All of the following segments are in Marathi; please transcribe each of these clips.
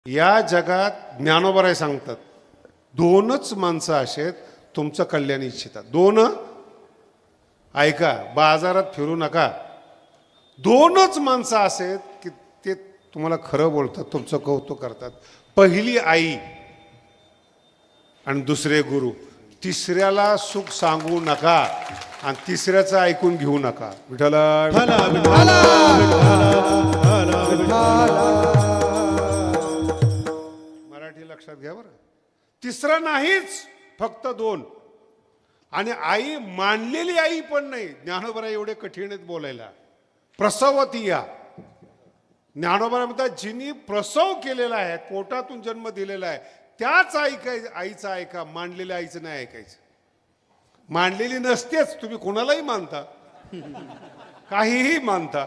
या जगात ज्ञानोबराय सांगतात दोनच माणसं आहेत तुमचं कल्याण इच्छितात. दोन, ऐका, बाजारात फिरू नका. दोनच माणसं आहेत की ते तुम्हाला खरं बोलतात, तुमचं कौतुक करतात. पहिली आई आणि दुसरे गुरु. तिसऱ्याला सुख सांगू नका आणि तिसऱ्याचं ऐकून घेऊ नका. विठ्ठला मराठी लक्षात घ्या बरं. तिसरं नाहीच, फक्त दोन. आणि आई मानलेली आई पण नाही. ज्ञानोबराय एवढे कठीण आहेत बोलायला. प्रसवती या ज्ञानोबराय म्हणतात जिनी प्रसव केलेला आहे, पोटातून जन्म दिलेला आहे, त्याच आईचं ऐका, मानलेल्या आईचं नाही ऐकायचं. मानलेली नसतेच, तुम्ही कोणालाही मानता, काहीही मानता.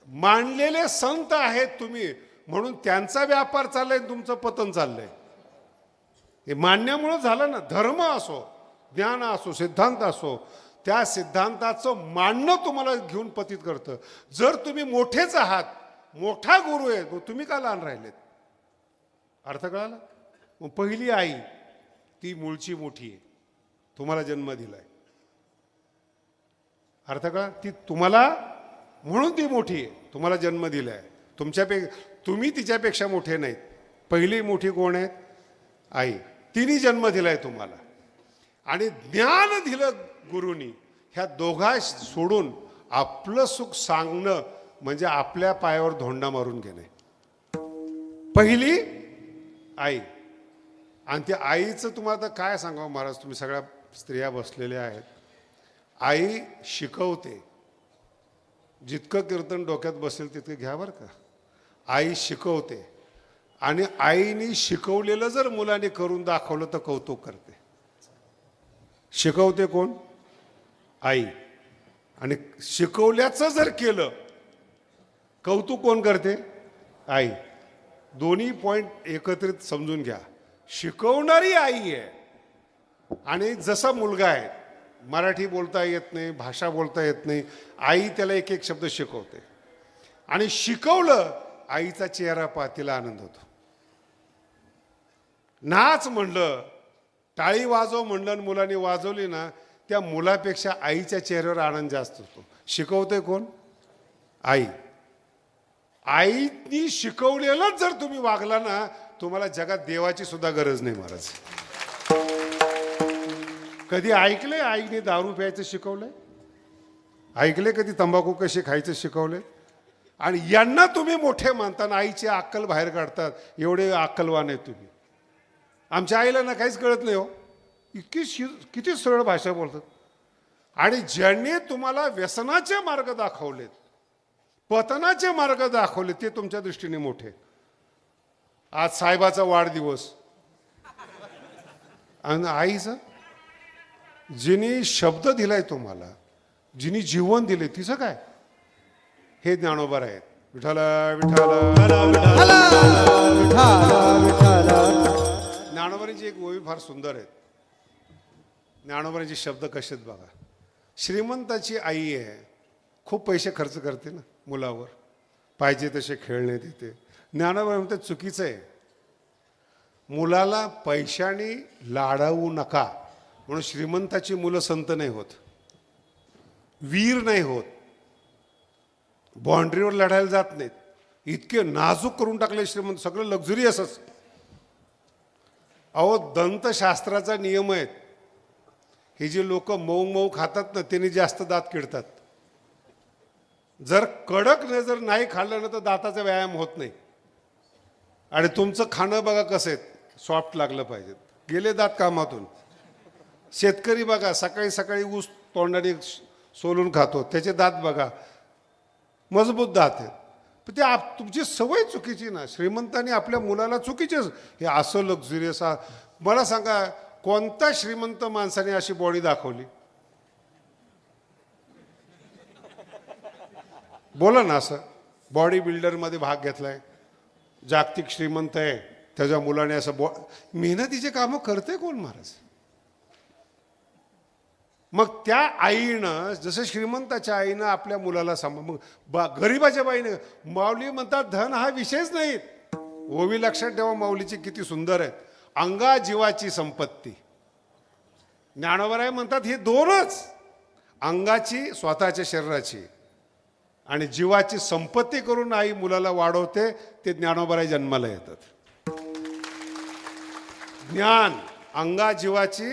मानलेले संत आहेत तुम्ही, म्हणून त्यांचा व्यापार चाललाय, तुमचं पतन चाललंय. हे मान्यामुळे झालं ना. धर्म असो, ज्ञान असो, सिद्धांत असो, त्या सिद्धांताचं मानणं तुम्हाला घेऊन पतित करतं. जर तुम्ही मोठेच आहात, मोठा गुरु आहे, मग तुम्ही का लहान राहिलेत? अर्थ कळाला? मग पहिली आई ती मूळची मोठी आहे, तुम्हाला जन्म दिलाय. अर्थ कळा? ती तुम्हाला म्हणून ती मोठी आहे, तुम्हाला जन्म दिलाय. तुम्ही तिच्यापेक्षा मोठे नाहीत. पहिली मोठी कोण आहे? आई. तिने जन्म दिलाय तुम्हाला आणि ज्ञान दिलं गुरुनी. ह्या दोघा सोडून आपलं सुख सांगणं म्हणजे आपल्या पायावर धोंडा मारून घेणे. पहिली आई. आणि त्या आईचं तुम्हाला तर काय सांगावं महाराज, तुम्ही सगळ्या स्त्रिया बसलेल्या आहेत. आई शिकवते. जितकं कीर्तन डोक्यात बसेल तितकं घ्या बरं का. आई शिकवते आणि आईने शिकवलेलं जर मुलाने करून दाखवलं तर कौतुक करते. शिकवते कोण? आई. आणि शिकवल्याचं जर केलं, कौतुक कोण करते? आई. दोन्ही पॉइंट एकत्रित समजून घ्या. शिकवणारी आई आहे आणि जसा मुलगा आहे, मराठी बोलता येत नाही, भाषा बोलता येत नाही, आई त्याला एक एक शब्द शिकवते. आणि शिकवलं, आईचा चेहरा पहा, तिला आनंद होतो. नाच म्हणलं, टाळी वाजव म्हणलं आणि मुलांनी वाजवली ना, त्या मुलापेक्षा आईच्या चेहऱ्यावर आनंद जास्त होतो. शिकवते कोण? आई. आईनी शिकवलेलं जर तुम्ही वागला ना, तुम्हाला जगात देवाची सुद्धा गरज नाही महाराज. कधी ऐकलंय आईने दारू प्यायचं शिकवलंय? ऐकले कधी तंबाखू कशी खायचं शिकवलंय? आणि यांना तुम्ही मोठे मानताना आईची अक्कल बाहेर काढतात. एवढे अक्कलवान आहेत तुम्ही. आमच्या आईला ना काहीच कळत नाही हो. किती सरळ भाषा बोलतात. आणि ज्यांनी तुम्हाला व्यसनाचे मार्ग दाखवलेत, पतनाचे मार्ग दाखवले, ते तुमच्या दृष्टीने मोठे. आज साहेबाचा वाढदिवस आणि आईचा, जिने शब्द दिलाय तुम्हाला, जिने जीवन दिले, तिचं काय? हे ज्ञानोबराय आहेत. विठ्ठला विठ्ठला. ज्ञानोबरांची एक ओवी फार सुंदर आहे. ज्ञानोबरांचे शब्द कसे आहेत बघा. श्रीमंताची आई आहे, खूप पैसे खर्च करते ना मुलावर, पाहिजे तसे खेळणे देते. ज्ञानोबराय म्हणतात चुकीचं आहे. मुलाला पैशाने लाडवू नका, म्हणून श्रीमंताची मुलं संत नाही होत, वीर नाही होत, बाँड्रीवर लढायला जात नाहीत. इतके नाजूक करून टाकले श्रीमंत, सगळं लक्झरियसच. अहो, दंतशास्त्राचा नियम आहे, हे जे लोक मऊ मऊ खातात ना, त्यांनी जास्त दात किडतात. जर कडक जर नाही खाल्लं ना तर दाताचा व्यायाम होत नाही. आणि तुमचं खाणं बघा कसं आहे, सॉफ्ट लागलं पाहिजे. गेले दात कामातून. शेतकरी बघा सकाळी सकाळी ऊस तोंडाने सोलून खातो, त्याचे दात बघा मजबूत दात आहेत. पण ते तुमची सवय चुकीची ना. श्रीमंतांनी आपल्या मुलाला चुकीचेच हे असं लक्झरियस. मला सांगा, कोणत्या श्रीमंत माणसाने अशी बॉडी दाखवली? बोला ना. असं बॉडी बिल्डरमध्ये भाग घेतलाय, जागतिक श्रीमंत आहे, त्याच्या मुलाने असं मेहनतीचे कामं करते कोण महाराज? मग त्या आईनं, जसं श्रीमंताच्या आईनं आपल्या मुलाला मग गरीबाच्या बाईनं, माऊली म्हणतात धन हा विषयच नाही. ओवी लक्षात ठेवा, माऊलीची किती सुंदर आहेत. अंगा जीवाची संपत्ती. ज्ञानोबराय म्हणतात हे दोनच, अंगाची स्वतःच्या शरीराची आणि जीवाची संपत्ती करून आई मुलाला वाढवते, ते ज्ञानोबराय जन्माला येतात. ज्ञान, अंगा जीवाची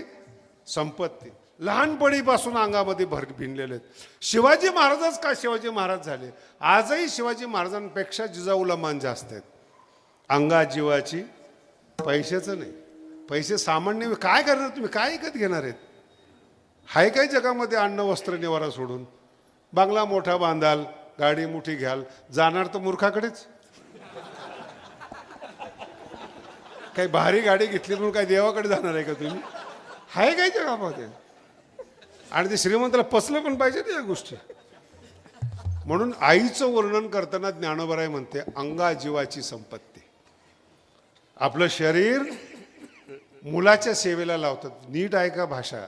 संपत्ती, लहानपणीपासून अंगामध्ये भर भिनलेले आहेत. शिवाजी महाराजच का शिवाजी महाराज झाले? आजही शिवाजी महाराजांपेक्षा जिजाऊला मान जास्त आहेत. अंगा जीवाची, पैशाचं नाही. पैसे सामान्य काय करणार तुम्ही, काय विकत घेणार आहेत? हाय काय जगामध्ये अन्न वस्त्र निवारा सोडून? बांगला मोठा बांधाल, गाडी मोठी घ्याल, जाणार तर मूर्खाकडेच. काही भारी गाडी घेतली म्हणून काय देवाकडे जाणार आहे का तुम्ही? हाय काय जगामध्ये? आणि ते श्रीमंताला पचलं पण पाहिजे त्या गोष्टी. म्हणून आईचं वर्णन करताना ज्ञानोबराय म्हणते अंगा जीवाची संपत्ती. आपलं शरीर मुलाच्या सेवेला लावतात. नीट ऐका भाषा.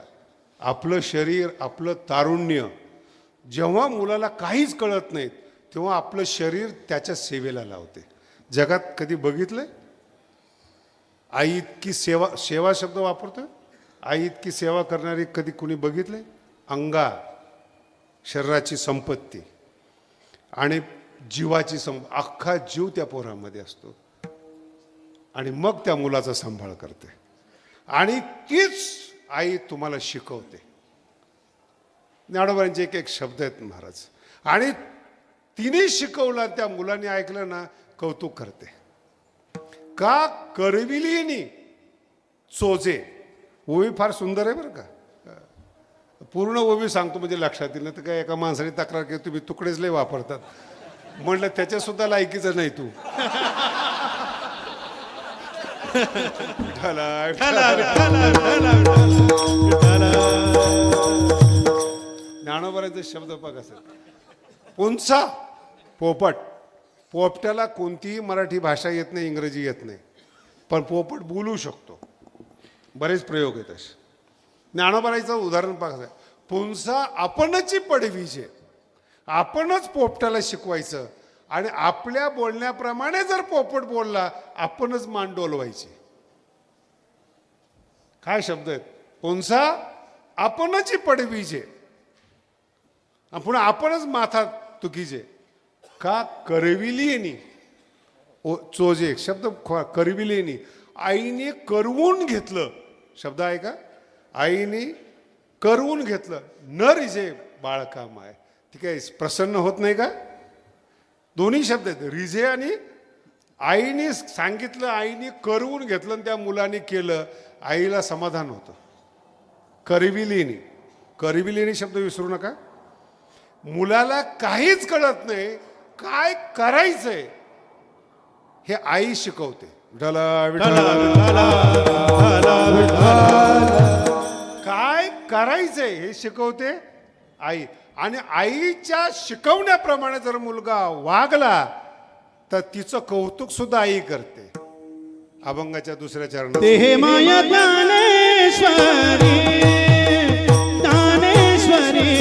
आपलं शरीर, आपलं तारुण्य, जेव्हा मुलाला काहीच कळत नाही तेव्हा आपलं शरीर त्याच्या सेवेला लावते. जगात कधी बघितलंय आई इतकी सेवा, सेवा शब्द वापरतोय, आई इतकी सेवा करणारी कधी कुणी बघितलंय? अंगा, शरीराची संपत्ती आणि जीवाची अख्खा जीव त्या पोरामध्ये असतो आणि मग त्या मुलाचा सांभाळ करते. आणि तीच आई तुम्हाला शिकवते. ज्ञानोबांचे एक एक शब्द आहेत महाराज. आणि तिने शिकवला, त्या मुलाने ऐकलं ना, कौतुक करते. का करविलीनी चोजे. ओवी फार सुंदर आहे बरं का. पूर्ण ओवी सांगतो म्हणजे लक्षात येईल. तर काय एका माणसाने तक्रार केली तुम्ही तुकडेच लय वापरतात. म्हणलं त्याच्या सुद्धा लायकीचं नाही तू. ज्ञानोबाचे शब्द बघा सर. पुंसा, पोपट. पोपट्याला कोणतीही मराठी भाषा येत नाही, इंग्रजी येत नाही, पण पोपट बोलू शकतो. बरेच प्रयोग आहेत असे. ज्ञानोबाचं उदाहरण बघा. पुंसा आपणची पडवीचे. आपणच पोपटाला शिकवायचं आणि आपल्या बोलण्याप्रमाणे जर पोपट बोलला आपणच मान डोलवायची. काय शब्द आहेत? पुंसा आपणची पडवीचे, पुन्हा आपणच माथा तुकीचे. का करविलीनी चोजे. शब्द करविलीनी, आईने करवून घेतलं. शब्द आहे का? आईने करवून घेतलं. न रिजे बाळका माय. ठीक आहे, प्रसन्न होत नाही का? दोन्ही शब्द आहेत, रिजे आणि आईने सांगितलं, आईने करवून घेतलं आणि त्या मुलाने केलं, आईला समाधान होतं. करविलीनी. करविलीनी शब्द विसरू नका. मुलाला काहीच कळत नाही, काय करायचंय हे आई शिकवते. काय करायचंय हे शिकवते आई. आणि आईच्या शिकवण्याप्रमाणे जर मुलगा वागला तर तिचं कौतुक सुद्धा आई करते. अभंगाच्या दुसऱ्या चरणात ते माया ज्ञानेश्वरी, ज्ञानेश्वरी,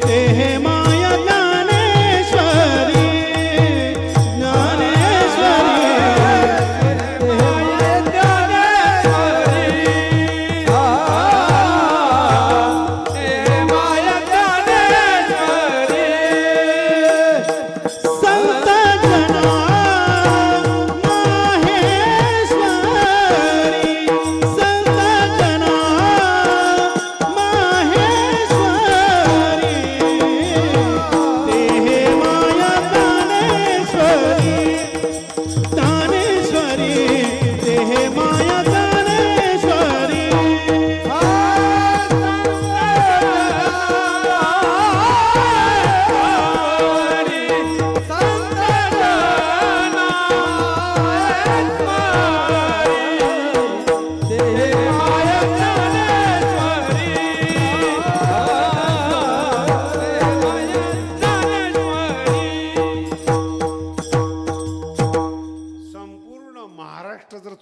ते माया ज्ञानेश्वरी, ज्ञानेश्वरी, माया ज्ञानेश्वरी, संत जना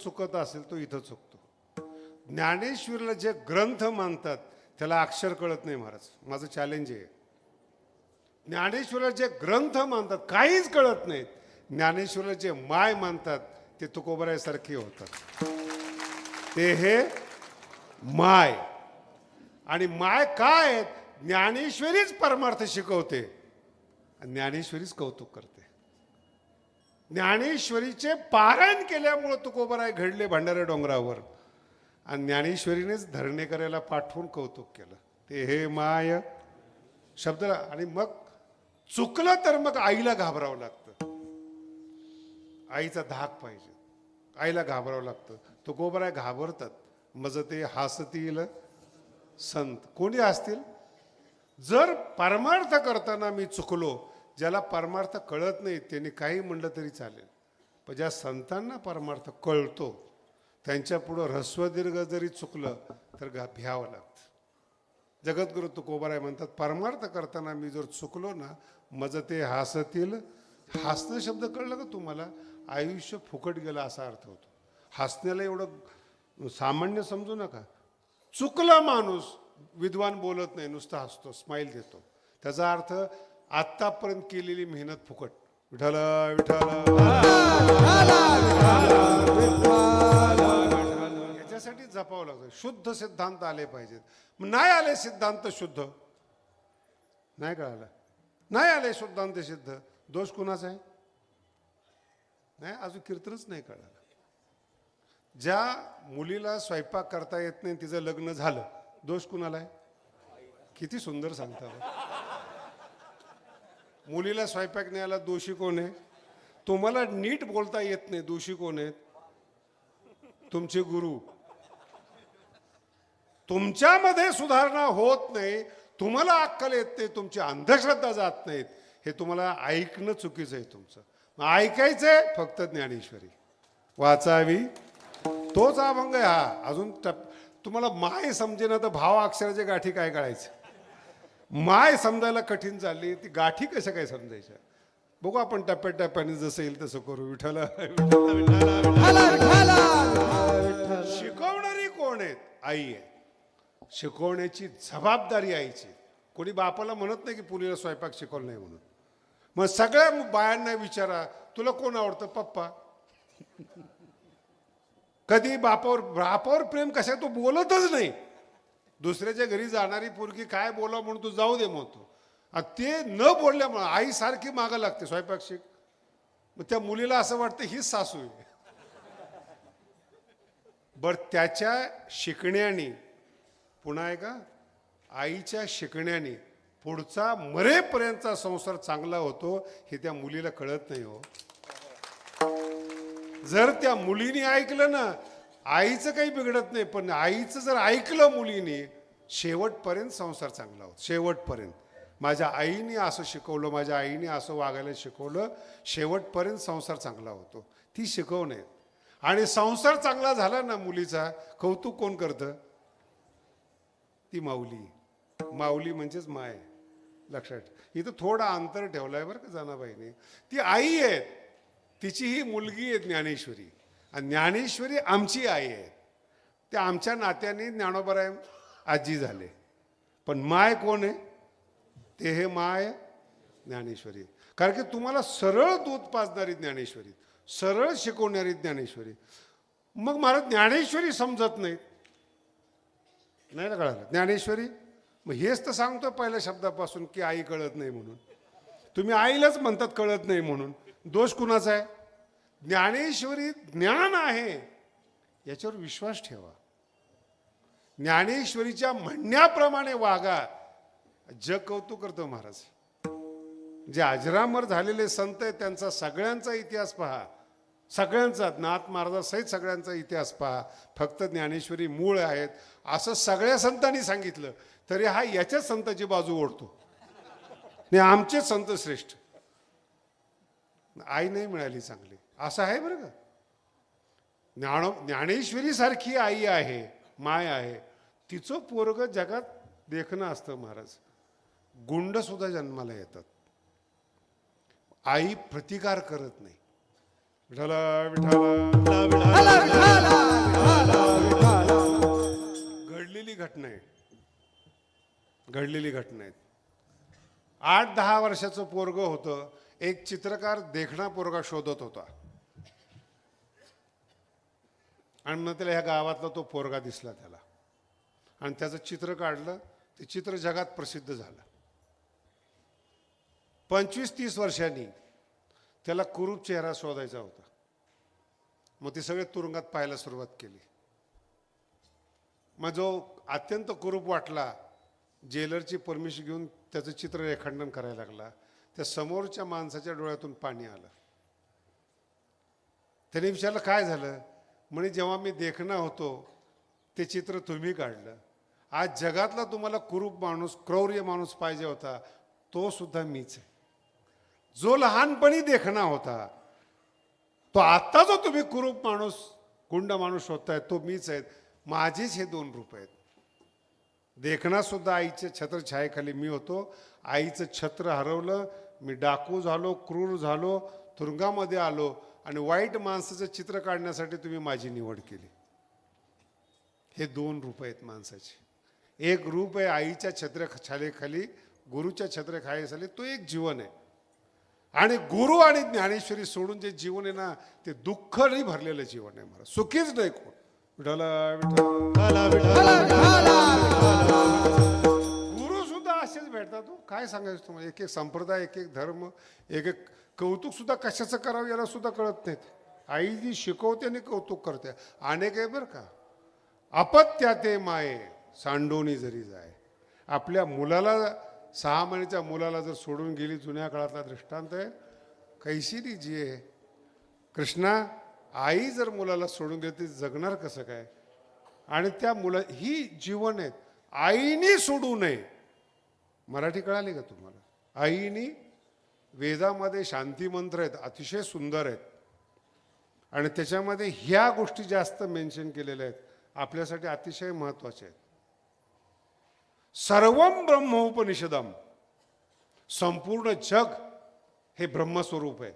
चुकत असेल तो इथं चुकतो. ज्ञानेश्वरीला जे ग्रंथ मानतात त्याला अक्षर कळत नाही महाराज. माझं चॅलेंज आहे. ज्ञानेश्वराचे ग्रंथ मानतात, काहीच कळत नाहीत. ज्ञानेश्वराचे माय मानतात, ते तुकोबरायासारखे होतात. ते हे माय. आणि माय काय आहेत? ज्ञानेश्वरीच परमार्थ शिकवते आणि ज्ञानेश्वरीच कौतुक करते. ज्ञानेश्वरीचे पारायण केल्यामुळं तुकोबराय घडले भंडारा डोंगरावर आणि ज्ञानेश्वरीनेच धरणे करायला पाठवून कौतुक केलं. ते हे माय शब्द. आणि मग चुकलं तर मग आईला घाबरावं लागतं. आईचा धाक पाहिजे. आईला घाबरावं लागतं. तुकोबराय घाबरतात. मज ते हसतील संत. कोणी असतील? जर परमार्थ करताना मी चुकलो, ज्याला परमार्थ कळत नाही त्यांनी काही म्हणलं तरी चालेल, पण ज्या संतांना परमार्थ कळतो त्यांच्या पुढं ऱ्हस्वदीर्घ जरी चुकलं तर भ्यावं लागतं. जगद्गुरु तुकोबराय म्हणतात, परमार्थ करताना मी जर चुकलो ना, मज ते हसतील. हसणं शब्द कळलं का तुम्हाला? आयुष्य फुकट गेलं असा अर्थ होतो. हसण्याला एवढं सामान्य समजू नका. चुकला माणूस, विद्वान बोलत नाही, नुसता हसतो, स्माईल देतो. त्याचा अर्थ आत्तापर्यंत केलेली मेहनत फुकट. विठ्ठल विठ्ठल. याच्यासाठी जपावं लागतं. शुद्ध सिद्धांत आले पाहिजेत. नाही आले सिद्धांत शुद्ध, नाही कळालं, नाही आले सिद्धांत सिद्ध, दोष कुणाचा आहे? नाही, अजून कीर्तनच नाही कळालं. ज्या मुलीला स्वयंपाक करता येत नाही, तिचं लग्न झालं, दोष कुणाला आहे? किती सुंदर सांगता. मुलीला स्वयंपाक नाही आला, दोषी कोण आहे? तुम्हाला नीट बोलता येत नाही, दोषी कोण आहेत? तुमचे गुरु. तुमच्यामध्ये सुधारणा होत नाही, तुम्हाला अक्कल येत नाही, तुमची अंधश्रद्धा जात नाहीत, हे तुम्हाला ऐकणं चुकीचं आहे तुमचं. मग ऐकायचंय फक्त ज्ञानेश्वरी वाचावी, तोच अभंग आहे हा. अजून तुम्हाला माय समजेना तर भाव अक्षराच्या गाठी काय कळायचं? माय समजायला कठीण झाली, ती गाठी कशा काय समजायच्या? बघू आपण टप्प्याटप्प्याने जसं येईल तसं करू. विठ्ठल. शिकवणारी कोण आहेत? आई आहे. शिकवण्याची जबाबदारी आईची. कोणी बापाला म्हणत नाही की पुलीला स्वयंपाक शिकवलं नाही म्हणून. मग सगळ्या बायांना विचारा, तुला कोण आवडतं? पप्पा. कधी बापावर प्रेम कशा? तो बोलतच नाही. दुसऱ्याच्या घरी जाणारी पोरगी काय बोला म्हणून तू जाऊ दे म्हणतो. ते न बोलल्यामुळे आई सारखी मागं लागते, स्वयंपाक शिक. मग त्या मुलीला असं वाटतं हीच सासू आहे. बरं, त्याच्या शिकण्याने, पुन्हा आहे का, आईच्या शिकण्याने पुढचा मरेपर्यंतचा संसार चांगला होतो, हे त्या मुलीला कळत नाही हो. जर त्या मुलीने ऐकलं ना, आईचं काही बिघडत नाही, पण आईचं जर ऐकलं मुलीने, शेवटपर्यंत संसार चांगला होतो. शेवटपर्यंत. माझ्या आईने असं शिकवलं, माझ्या आईने असं वागायला शिकवलं, शेवटपर्यंत संसार चांगला होतो. ती शिकवणे. आणि संसार चांगला झाला ना मुलीचा, कौतुक कोण करतं? ती माऊली. माऊली म्हणजेच माय. लक्षात. इथं थोडा अंतर ठेवलाय बरं का जनाबाईने. ती आई आहे, तिची ही मुलगी आहे ज्ञानेश्वरी, आणि ज्ञानेश्वरी आमची आई आहे. ते आमच्या नात्याने ज्ञानोबराय आजी झाले, पण माय कोण आहे? ते हे माय ज्ञानेश्वरी. कारण की तुम्हाला सरळ दूध पाजणारी ज्ञानेश्वरी, सरळ शिकवणारी ज्ञानेश्वरी. मग मला ज्ञानेश्वरी समजत नाही, नाही ना कळालं ज्ञानेश्वरी. मग हेच तर सांगतो पहिल्या शब्दापासून की आई कळत नाही म्हणून. तुम्ही आईलाच म्हणतात कळत नाही म्हणून. दोष कुणाचा आहे? ज्ञानेश्वरी ज्ञान आहे, याच्यावर विश्वास ठेवा. ज्ञानेश्वरीच्या म्हणण्याप्रमाणे वागा. जग कौतुक करतो महाराज. जे अजरामर झालेले संत आहेत त्यांचा सगळ्यांचा इतिहास पहा, सगळ्यांचा, नाथ महाराजासहित सगळ्यांचा इतिहास पहा. फक्त ज्ञानेश्वरी मूळ आहेत असं सगळ्या संतांनी सांगितलं तरी हा याच्याच संतांची बाजू ओढतो. नाही, आमचे संत श्रेष्ठ. आई नाही मिळाली चांगली असं आहे बरं का. ज्ञानेश्वरी सारखी आई आहे, माय आहे, तिचं पोरग जगात देखणं असतं महाराज. गुंड सुद्धा जन्माला येतात. आई प्रतिकार करत नाही. घडलेली घटना आहे. घडलेली घटना आहेत. 8-10 वर्षाचं पोरगं होतं. एक चित्रकार देखणा पोरगा शोधत होता आणि मग त्याला ह्या गावातला तो पोरगा दिसला त्याला आणि त्याचं चित्र काढलं. ते चित्र जगात प्रसिद्ध झालं. 25-30 वर्षांनी त्याला कुरूप चेहरा शोधायचा होता. मग ते सगळे तुरुंगात पाहायला सुरुवात केली. मग जो अत्यंत कुरूप वाटला जेलरची परमिशन घेऊन त्याचं चित्र रेखांकन करायला लागला. त्या समोरच्या माणसाच्या डोळ्यातून पाणी आलं. त्याने विचारलं काय झालं. म्हणे जेव्हा मी देखणा होतो ते चित्र तुम्ही काढलं. आज जगातला तुम्हाला कुरूप माणूस क्रौर्य माणूस पाहिजे होता तो सुद्धा मीच आहे. जो लहानपणी देखणा होता तो आत्ता जो तुम्ही कुरूप माणूस गुंड माणूस शोधताय तो मीच आहे. माझेच हे 2 रूप आहेत. देखणा सुद्धा आईच्या छत्रछायेखाली मी होतो. आईचं छत्र हरवलं. मी डाकू झालो, क्रूर झालो, तुरुंगामध्ये आलो आणि वाईट माणसाचं चित्र काढण्यासाठी तुम्ही माझी निवड केली. हे 2 रूप आहेत माणसाचे. एक रूप आहे आईच्या छत्रछायेखाली, गुरुच्या छत्रछायेखाली, तो एक जीवन आहे. आणि गुरु आणि ज्ञानेश्वरी सोडून जे जीवन आहे ना ते दुःखही भरलेलं जीवन आहे. मला सुखीच नाही कोण. गुरु सुद्धा असेच भेटतात. काय सांगायचं तुम्हाला. एक एक संप्रदाय, एक एक धर्म, एक एक कौतुक सुद्धा कशाचं करावं याला सुद्धा कळत नाहीत. आई जी शिकवते आणि कौतुक करते. अनेक आहे बरं का. अपत्या ते माये सांडोनी जरी जाय. आपल्या मुलाला 6 महिन्याच्या मुलाला जर सोडून गेली. जुन्या काळातला दृष्टांत आहे. कैसी लिजिये कृष्णा. आई जर मुलाला सोडून गेली ती जगणार कसं काय. आणि त्या ही जीवन आहेत. आईनी सोडू नये. मराठी कळाली का तुम्हाला. आईनी वेदामध्ये शांती मंत्र आहेत अतिशय सुंदर आहेत आणि त्याच्यामध्ये ह्या गोष्टी जास्त मेन्शन केलेल्या आहेत. आपल्यासाठी अतिशय महत्वाचे आहेत. सर्वम ब्रह्मोपनिषदम. संपूर्ण जग हे ब्रह्मस्वरूप आहे.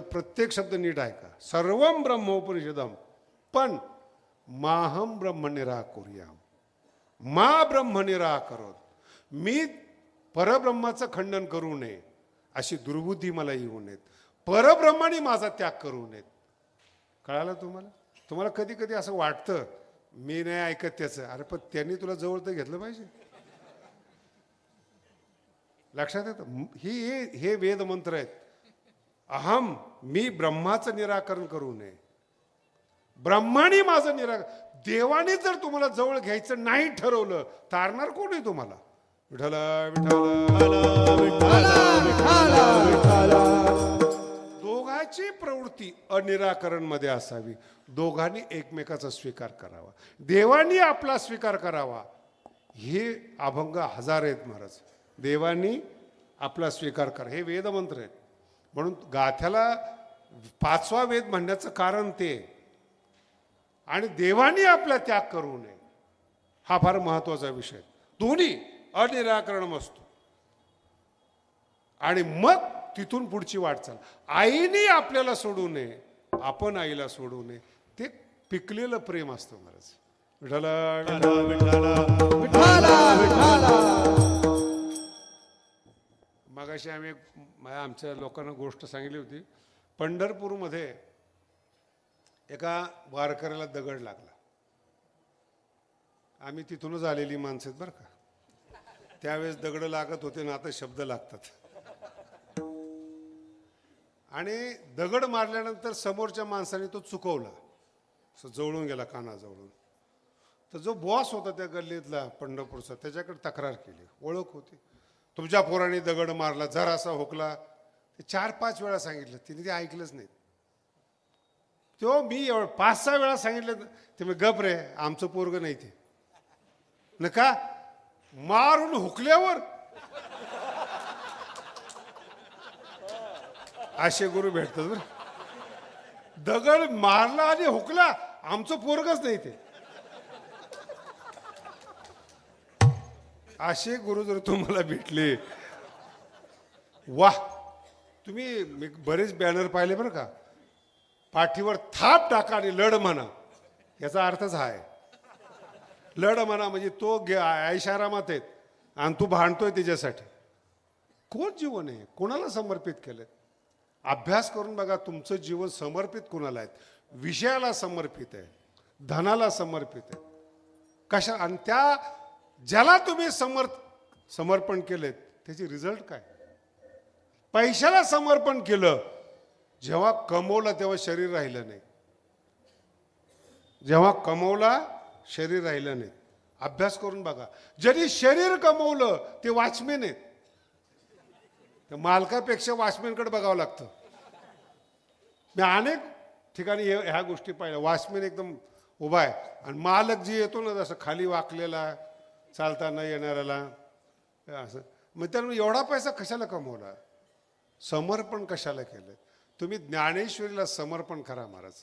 प्रत्येक शब्द नीट ऐका. सर्वम ब्रह्मोपनिषदम. पण माहम ब्रह्म निराकुर्याम. मा ब्रह्म निराकरोत. मी परब्रह्माचं खंडन करू नये अशी दुर्बुद्धी मला येऊ नयेत. परब्रह्माने माझा त्याग करू नयेत. कळालं तुम्हाला. तुम्हाला कधी कधी असं वाटतं मी नाही ऐकत त्याचं. अरे पण त्यांनी तुला जवळ तर घेतलं पाहिजे. लक्षात येतं. हे वेद मंत्र आहेत. अहम मी ब्रह्माचं निराकरण करू नये. ब्रह्माने माझं निराकरण. देवाने जर तुम्हाला जवळ घ्यायचं नाही ठरवलं तारणार कोण आहे तुम्हाला. विठ्ठल दोघांची प्रवृत्ती अनिराकरण मध्ये असावी. दोघांनी एकमेकाचा स्वीकार करावा. देवानी आपला स्वीकार करावा. हे अभंग 1000 आहेत महाराज. देवानी आपला स्वीकार करा. हे वेदमंत्र आहेत. म्हणून गाथ्याला 5वा वेद म्हणण्याचं कारण ते. आणि देवानी आपला त्याग करू नये हा फार महत्वाचा विषय. दोन्ही अनिराकरण असतो आणि मग तिथून पुढची वाटचाल. आईने आपल्याला सोडू नये, आपण आईला सोडू नये. ते पिकलेलं प्रेम असतं महाराज. मगाशी आम्ही आमच्या लोकांना गोष्ट सांगितली होती. पंढरपूरमध्ये एका वारकऱ्याला दगड लागला. आम्ही तिथूनच आलेली माणसं आहेत बरं का. त्यावेळेस दगड लागत होते ना आता शब्द लागतात. आणि दगड मारल्यानंतर समोरच्या माणसाने तो चुकवला. जवळून गेला कानाजवळून. तर जो बॉस होता त्या गल्लीतला पंढरपूरचा त्याच्याकडे तक्रार केली. ओळख होती. तुमच्या पोराने दगड मारला जरासा होकला. ते 4-5 वेळा सांगितलं. तिने ते ऐकलंच नाही. तो मी 5-6 वेळा सांगितलं. ते मी गप रे आमचं पोरग नाही ते. नका मारून हुकल्यावर असे गुरु भेटतात बरं. दगड मारला आणि हुकला आमचं पोरगच नाही ते. असे गुरु जर तुम्हाला भेटले वाह. तुम्ही मी बरेच बॅनर पाहिले बरं का. पाठीवर थाप टाका आणि लढ म्हणा. याचा अर्थच हा आहे. लढ म्हणा म्हणजे तो ऐशारामात आहेत आणि तू भांडतोय त्याच्यासाठी. कोण जीवन आहे? कोणाला समर्पित केलंय? अभ्यास करून बघा तुमचं जीवन समर्पित कोणाला आहे? विषयाला समर्पित आहे, धनाला समर्पित आहे, कशा? आणि त्या ज्याला तुम्ही समर्पण केलेत त्याची रिझल्ट काय? पैशाला समर्पण केलं, जेव्हा कमवलं तेव्हा शरीर राहिलं नाही. जेव्हा कमवला शरीर राहिलं नाही. अभ्यास करून बघा, ज्यांनी शरीर कमवलं ते वॉचमॅन आहेत. तर मालकापेक्षा वॉचमॅनकडे बघावं लागतं. मी अनेक ठिकाणी ह्या गोष्टी पाहिल्या. वॉचमॅन एकदम उभा आहे आणि मालक जी येतो ना जसं खाली वाकलेला, चालता न येणाऱ्याला असं. मग त्यानं एवढा पैसा कशाला कमवला? समर्पण कशाला केलं? तुम्ही ज्ञानेश्वरीला समर्पण करा महाराज,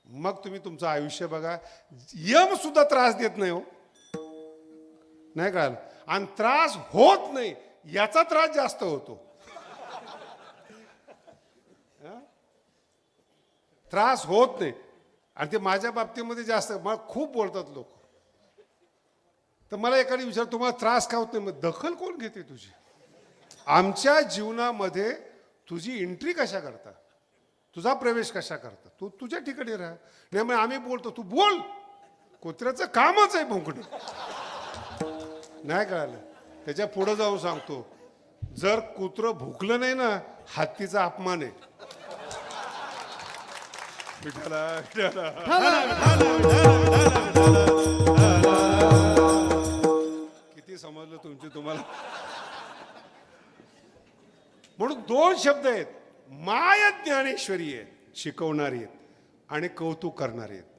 मग तुम्ही तुमचं आयुष्य बघा. यम सुद्धा त्रास देत नाही हो, नाही कळालं? आणि त्रास होत नाही याचा त्रास जास्त होतो. त्रास होत नाही. आणि ते माझ्या बाबतीमध्ये जास्त, मला खूप बोलतात लोक. तर मला एखादी विचार, तुम्हाला त्रास का होत नाही? मग दखल कोण घेते तुझी? आमच्या जीवनामध्ये तुझी एंट्री कशा करता, तुझा प्रवेश कशा करता? तू तुझ्या ठिकाणी राहा. नाही मग आम्ही बोलतो, तू बोल. कुत्र्याचं कामच आहे भोंकणे, नाही कळालं? त्याच्या पुढे जाऊन सांगतो, जर कुत्रं भुकलं नाही ना, हत्तीचा अपमान आहे. विठाला विठाला. किती समजलं तुमची तुम्हाला? म्हणून दोन शब्द आहेत, माय ज्ञानेश्वरी आहे, शिकवणारी आहेत आणि कौतुक करणारी आहेत.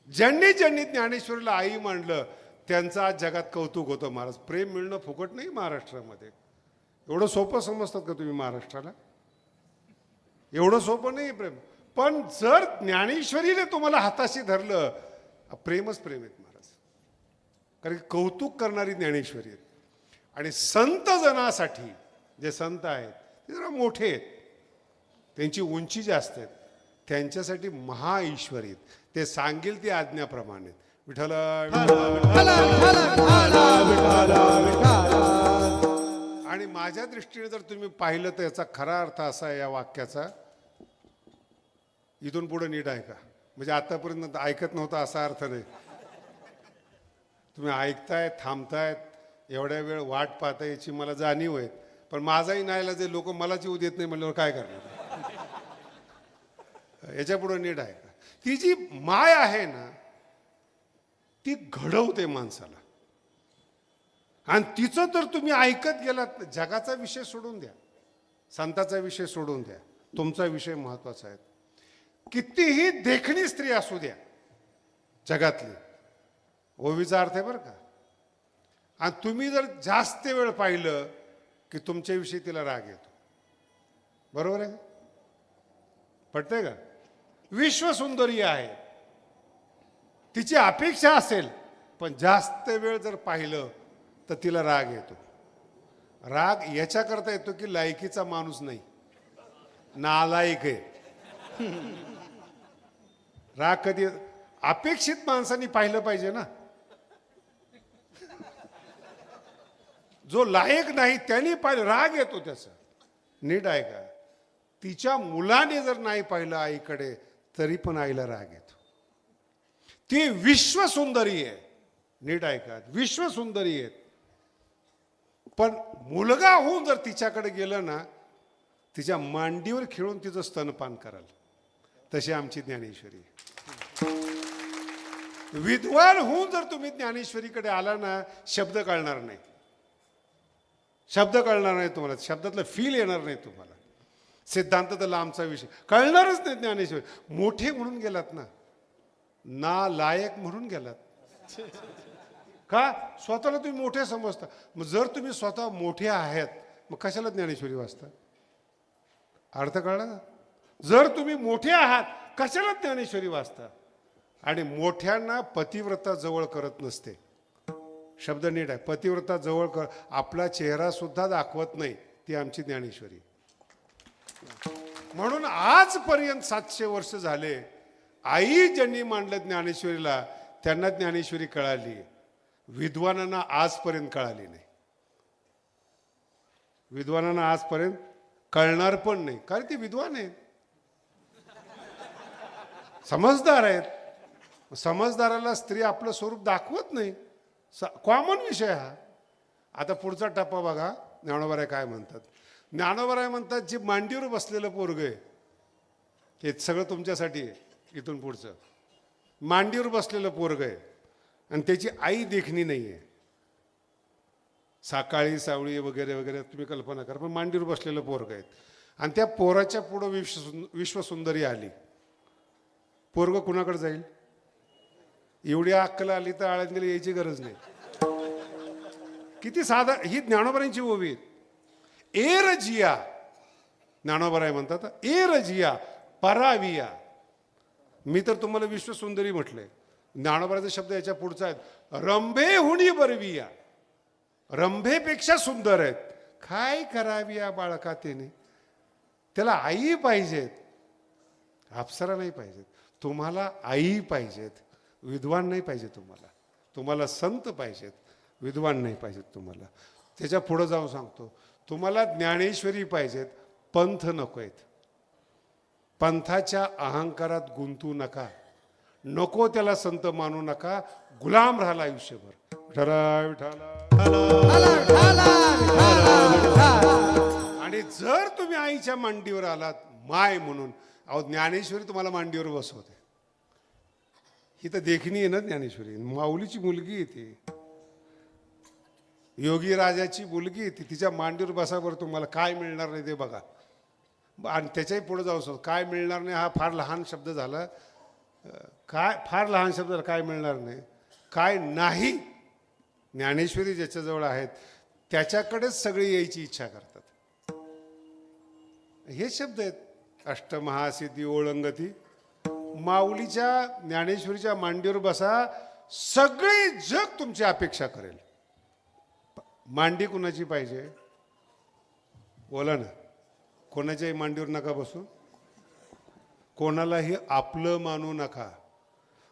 ज्यांनी ज्यांनी ज्ञानेश्वरीला आई मानलं त्यांचं आज जगात कौतुक होतं. महाराज, प्रेम मिळणं फुकट नाही महाराष्ट्रामध्ये. एवढं सोपं समजतात का तुम्ही महाराष्ट्राला? एवढं सोपं नाही प्रेम. पण जर ज्ञानेश्वरीने तुम्हाला हाताशी धरलं, प्रेमच प्रेम आहेत महाराज. कारण कौतुक करणारी ज्ञानेश्वरी आहेत. आणि संत जनासाठी, जे संत आहेत ते जरा मोठे आहेत, त्यांची उंची जास्त आहेत, त्यांच्यासाठी महाईश्वरी आहेत. ते सांगेल ती आज्ञाप्रमाणे. विठ्ठल आणि माझ्या दृष्टीने जर तुम्ही पाहिलं तर याचा खरा अर्थ असा आहे या वाक्याचा, इथून पुढे नीट ऐका. म्हणजे आतापर्यंत ऐकत नव्हता असा अर्थ नाही. तुम्ही ऐकताय, थांबतायत, एवढ्या वेळ वाट पाहताय याची मला जाणीव आहे. पण माझाही नाहीला जे लोक मलाच येऊ देत नाही म्हणल्यावर काय करणार? याच्या पुढे नीट ऐका. ती जी माय आहे ना, ती घडवते माणसाला. आणि तिचं तर तुम्ही ऐकत गेलात, जगाचा विषय सोडून द्या, संताचा विषय सोडून द्या, तुमचा विषय महत्वाचा आहे. कितीही देखणी स्त्री असू द्या जगातली, ओवीचा अर्थ आहे बरं का. आणि तुम्ही जर जास्त वेळ पाहिलं की तुमच्याविषयी तिला राग येतो. बरोबर आहे? पटतंय का? विश्वसुंदरी आहे, तिची अपेक्षा असेल, पण जास्त वेळ जर पाहिलं तर तिला राग येतो. राग याच्याकरता येतो की लायकीचा माणूस नाही, नालायक आहे. राग कधी अपेक्षित माणसांनी पाहिलं पाहिजे ना. जो लायक नाही त्यांनी पाहिलं, राग येतो त्याचा. नीट आहे का? तिच्या मुलाने जर नाही पाहिलं आईकडे तरी पण आईला राग येतो. ती विश्वसुंदरी आहे. नीट आहे का? विश्वसुंदरी आहे. पण मुलगा होऊन जर तिच्याकडे गेलं ना, तिच्या मांडीवर खेळून तिचं स्तनपान कराल. तशी आमची ज्ञानेश्वरी. विद्वान होऊन जर तुम्ही ज्ञानेश्वरीकडे आला ना, शब्द कळणार नाही. शब्द कळणार नाही तुम्हाला, शब्दातलं फील येणार नाही तुम्हाला. सिद्धांत तर लांबचा विषय, कळणारच नाही ज्ञानेश्वरी. मोठे म्हणून गेलात ना लायक म्हणून गेलात का? स्वतःला तुम्ही मोठे समजता. मग जर तुम्ही स्वतः मोठे आहात मग कशाला ज्ञानेश्वरी वाचता? अर्थ कळला? जर तुम्ही मोठे आहात कशाला ज्ञानेश्वरी वाचता? आणि मोठ्यांना पतिव्रता जवळ करत नसते. शब्द नीट आहे, पतिव्रता जवळ कर, आपला चेहरा सुद्धा दाखवत नाही, ती आमची ज्ञानेश्वरी. म्हणून आजपर्यंत 700 वर्ष झाले आई ज्यांनी मांडलं ज्ञानेश्वरीला त्यांना ज्ञानेश्वरी कळाली, विद्वानांना आजपर्यंत कळाली नाही. विद्वानांना आजपर्यंत कळणार पण नाही, कारण ती विद्वान आहेत, समजदार आहेत. समजदाराला स्त्री आपलं स्वरूप दाखवत नाही, कॉमन विषय हा. आता पुढचा टप्पा बघा, ज्ञानोबाराय काय म्हणतात. ज्ञानोबाराय म्हणतात, जे मांडीवर बसलेलं पोरग आहे, हे सगळं तुमच्यासाठी आहे. इथून पुढचं मांडीवर बसलेलं पोरग आहे आणि त्याची आई देखणी नाही आहे, साकाळी सावळी वगैरे वगैरे तुम्ही कल्पना करा, पण मांडीवर बसलेलं पोरग आहे. आणि त्या पोराच्या पुढं विश्वसुंदरी आली, पोरग कुणाकडे जाईल? एवढी अक्कल आली तर आळंदीला यायची गरज नाही. किती साधा, ही ज्ञानोबारांची ओवी आहे. एर जिया, ज्ञानोबाराय म्हणतात, एर जिया पराविया. मी तर तुम्हाला विश्वसुंदरी म्हटलंय, ज्ञानोबाराचा शब्द याच्या पुढचा आहेत, रंभे हुनी बरविया. रंभेपेक्षा सुंदर आहेत. काय करावी या बाळका त्याने? त्याला आई पाहिजेत, अप्सरा नाही पाहिजेत. तुम्हाला आई पाहिजेत, विद्वान नाही पाहिजे. तुम्हाला संत पाहिजेत, विद्वान नाही पाहिजेत तुम्हाला. त्याच्या पुढं जाऊन सांगतो, तुम्हाला ज्ञानेश्वरी पाहिजेत, पंथ नको आहेत. पंथाच्या अहंकारात गुंतू नका, नको त्याला संत मानू नका, गुलाम राहिला आयुष्यभर. आणि जर तुम्ही आईच्या मांडीवर आलात माय म्हणून, अहो ज्ञानेश्वरी तुम्हाला मांडीवर बसवते. ही तर देखणी आहे ना ज्ञानेश्वरी, माऊलीची मुलगी आहे ती, योगी राजाची मुलगी आहे ती. तिच्या मांडीवर बसावर तुम्हाला काय मिळणार नाही ते बघा. आणि त्याच्याही पुढे जाऊ, काय मिळणार नाही हा फार लहान शब्द झाला. काय फार लहान शब्द झाला, काय मिळणार नाही, काय नाही. ज्ञानेश्वरी ज्याच्याजवळ आहेत त्याच्याकडेच सगळी यायची इच्छा करतात. हे शब्द आहेत, अष्टमहासिद्धी ओळंगती. माऊलीच्या ज्ञानेश्वरीच्या मांडीवर बसा, सगळे जग तुमची अपेक्षा करेल. मांडी कुणाची पाहिजे बोला ना, कोणाच्याही मांडीवर नका बसू, कोणालाही आपलं मानू नका,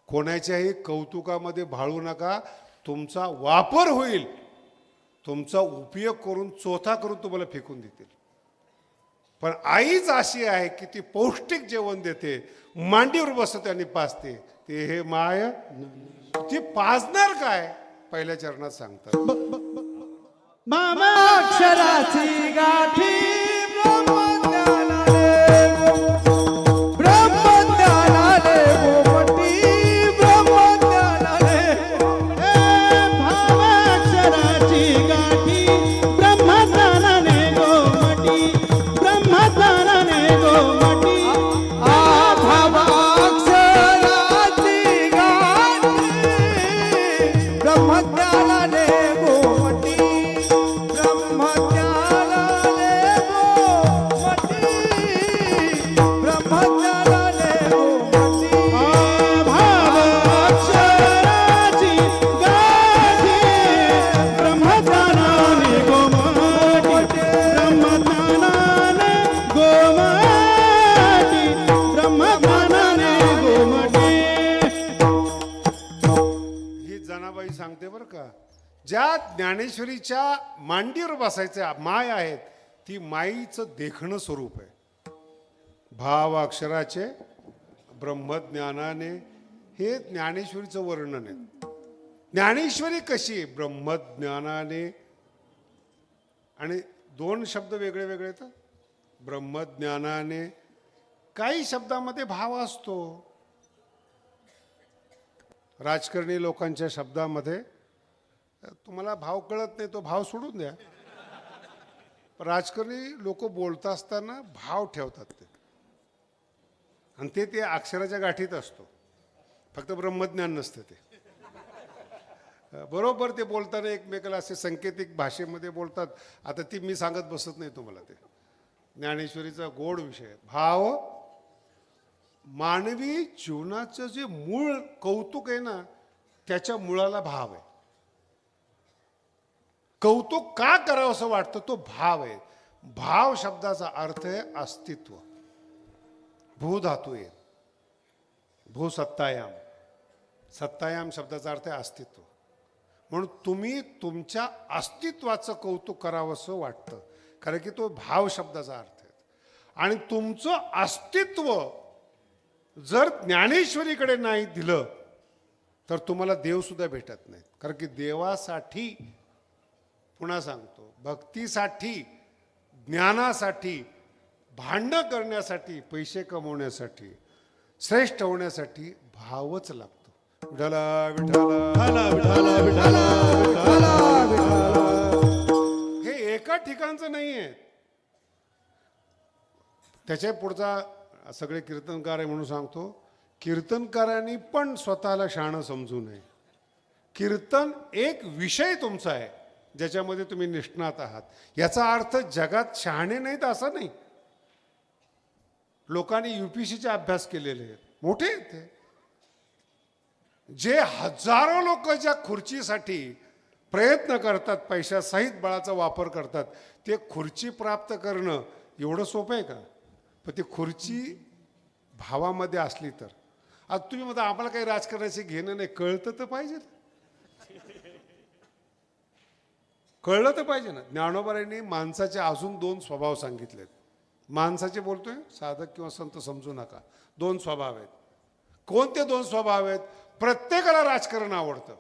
कोणाच्याही कौतुकामध्ये भाळू नका. तुमचा वापर होईल, तुमचा उपयोग करून चोथा करून तुम्हाला फेकून देतील. पण आईच अशी आहे की ती पौष्टिक जेवण देते, मांडीवर बसते आणि पाजते. ते हे माय, ती पाजणार काय पहिल्या चरणात सांगतात. मामा अक्षराची गाठी ज्या ज्ञानेश्वरीच्या मांडीवर बसायचे माय आहेत, ती माईचं देखणं स्वरूप आहे. भाव अक्षराचे ब्रह्मज्ञानाने, हे ज्ञानेश्वरीचं वर्णन आहे. ज्ञानेश्वरी कशी? ब्रह्मज्ञानाने. आणि दोन शब्द वेगळे वेगळे येतात, ब्रह्मज्ञानाने. काही शब्दामध्ये भाव असतो, राजकारणी लोकांच्या शब्दामध्ये तुम्हाला भाव कळत नाही, तो भाव सोडून द्या. राजकारणी लोक बोलत असताना भाव ठेवतात ते, आणि ते अक्षराच्या गाठीत असतो, फक्त ब्रह्मज्ञान नसतं ते. बरोबर ते बोलताना एकमेकाला असे सांकेतिक भाषेमध्ये बोलतात. आता ती मी सांगत बसत नाही तुम्हाला, ते ज्ञानेश्वरीचा गोड विषय. भाव मानवी जीवनाचं जे मूळ कौतुक आहे ना, त्याच्या मुळाला भाव आहे. कौतुक का करावं असं वाटतं, तो भाव आहे. भाव शब्दाचा अर्थ आहे अस्तित्व. भूधातू आहे, भूसत्तायाम, सत्तायाम शब्दाचा अर्थ आहे अस्तित्व. म्हणून तुम्ही तुमच्या अस्तित्वाचं कौतुक करावंसं वाटतं, कारण की तो भाव शब्दाचा अर्थ आहे. आणि तुमचं अस्तित्व जर ज्ञानेश्वरीकडे नाही दिलं तर तुम्हाला देवसुद्धा भेटत नाही. कारण की देवासाठी, पुन्हा सांगतो, भक्तीसाठी, ज्ञानासाठी, भांडणं करण्यासाठी, पैसे कमवण्यासाठी, श्रेष्ठ होण्यासाठी भावच लागतो. विठ्ठला विठ्ठला विठाला विठाला विठाला विठाला. हे एका ठिकाणचं नाही आहे. त्याच्या पुढचा सगळे कीर्तनकार आहे म्हणून सांगतो, कीर्तनकारांनी पण स्वतःला शहाणं समजू नये. कीर्तन एक विषय तुमचा आहे ज्याच्यामध्ये तुम्ही निष्णात आहात. याचा अर्थ जगात शहाणे नाहीत असं नाही. लोकांनी UPSCचे अभ्यास केलेले आहेत, मोठे आहेत ते. जे हजारो लोक ज्या खुर्चीसाठी प्रयत्न करतात, पैशासहित बळाचा वापर करतात, ते खुर्ची प्राप्त करणं एवढं सोपं आहे का? पण ती खुर्ची भावामध्ये असली तर. आज तुम्ही म्हणता आम्हाला काही राजकारणाचे घेणं नाही, कळतं तर पाहिजे, कळलं तर पाहिजे ना. ज्ञानोबांनी माणसाचे अजून 2 स्वभाव सांगितलेत. माणसाचे बोलतोय, साधक किंवा संत समजू नका. 2 स्वभाव आहेत. कोणते 2 स्वभाव आहेत? प्रत्येकाला राजकारण आवडतं.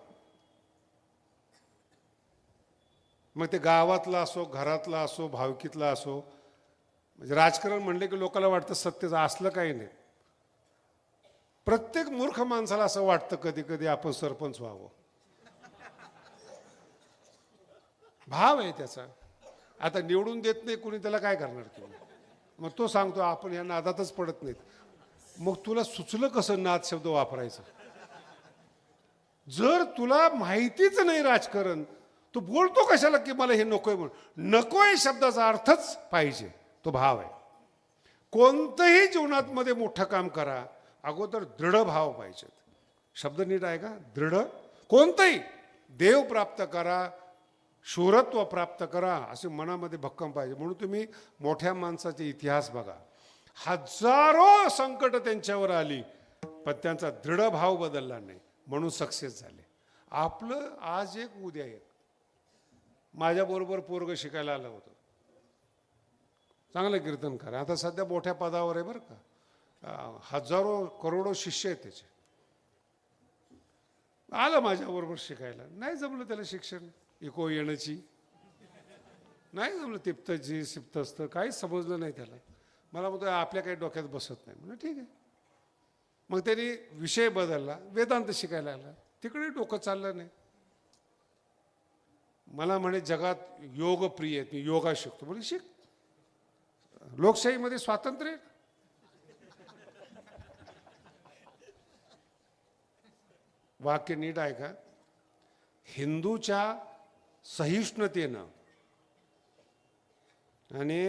मग ते गावातला असो, घरातला असो, भावकीतला असो. म्हणजे राजकारण म्हणले की लोकांना वाटतं सत्तेचं, असलं काही नाही. प्रत्येक मूर्ख माणसाला असं वाटतं कधी कधी आपण सरपंच व्हावं. भाव आहे त्याचा. आता निवडून देत नाही कुणी, त्याला काय करणार तुम्ही? मग तो सांगतो आपण या नादातच पडत नाहीत. मग तुला सुचलं कसं नाद शब्द वापरायचा? जर तुला माहितीच नाही राजकारण, तू बोलतो कशाला की मला हे नकोय म्हणून? नकोय शब्दाचा अर्थच पाहिजे, तो भाव आहे. कोणतंही जीवनात मध्ये मोठं काम करा, अगोदर दृढ भाव पाहिजेत. शब्द नीट आहे का? दृढ. कोणतंही देव प्राप्त करा, शूरत्व प्राप्त करा, असे मनामध्ये भक्कम पाहिजे. म्हणून तुम्ही मोठ्या माणसाचे इतिहास बघा. हजारो संकट त्यांच्यावर आली, पण त्यांचा दृढ भाव बदलला नाही, म्हणून सक्सेस झाले. आपलं आज एक उद्या एक. माझ्याबरोबर पोरग शिकायला आलं होतं, चांगलं कीर्तनकार, आता सध्या मोठ्या पदावर आहे बरं का. हजारो करोडो शिष्य आहेत त्याचे. आलं माझ्याबरोबर शिकायला, नाही जमलं त्याला शिक्षण, इको येण्याची नाही जमलं, तिप्तची सिप्तस्त काहीच समजलं नाही त्याला. मला म्हणतो आपल्या काही डोक्यात बसत नाही. म्हणजे ठीक आहे. मग त्यांनी विषय बदलला, वेदांत शिकायला आला, तिकडे डोकं चाललं नाही. मला म्हणे जगात योग प्रिय आहेत, मी योगा शिकतो. म्हणजे शिक, लोकशाहीमध्ये स्वातंत्र्य आहे. वाक्य नीट आहे का? हिंदूच्या सहिष्णुतेनं आणि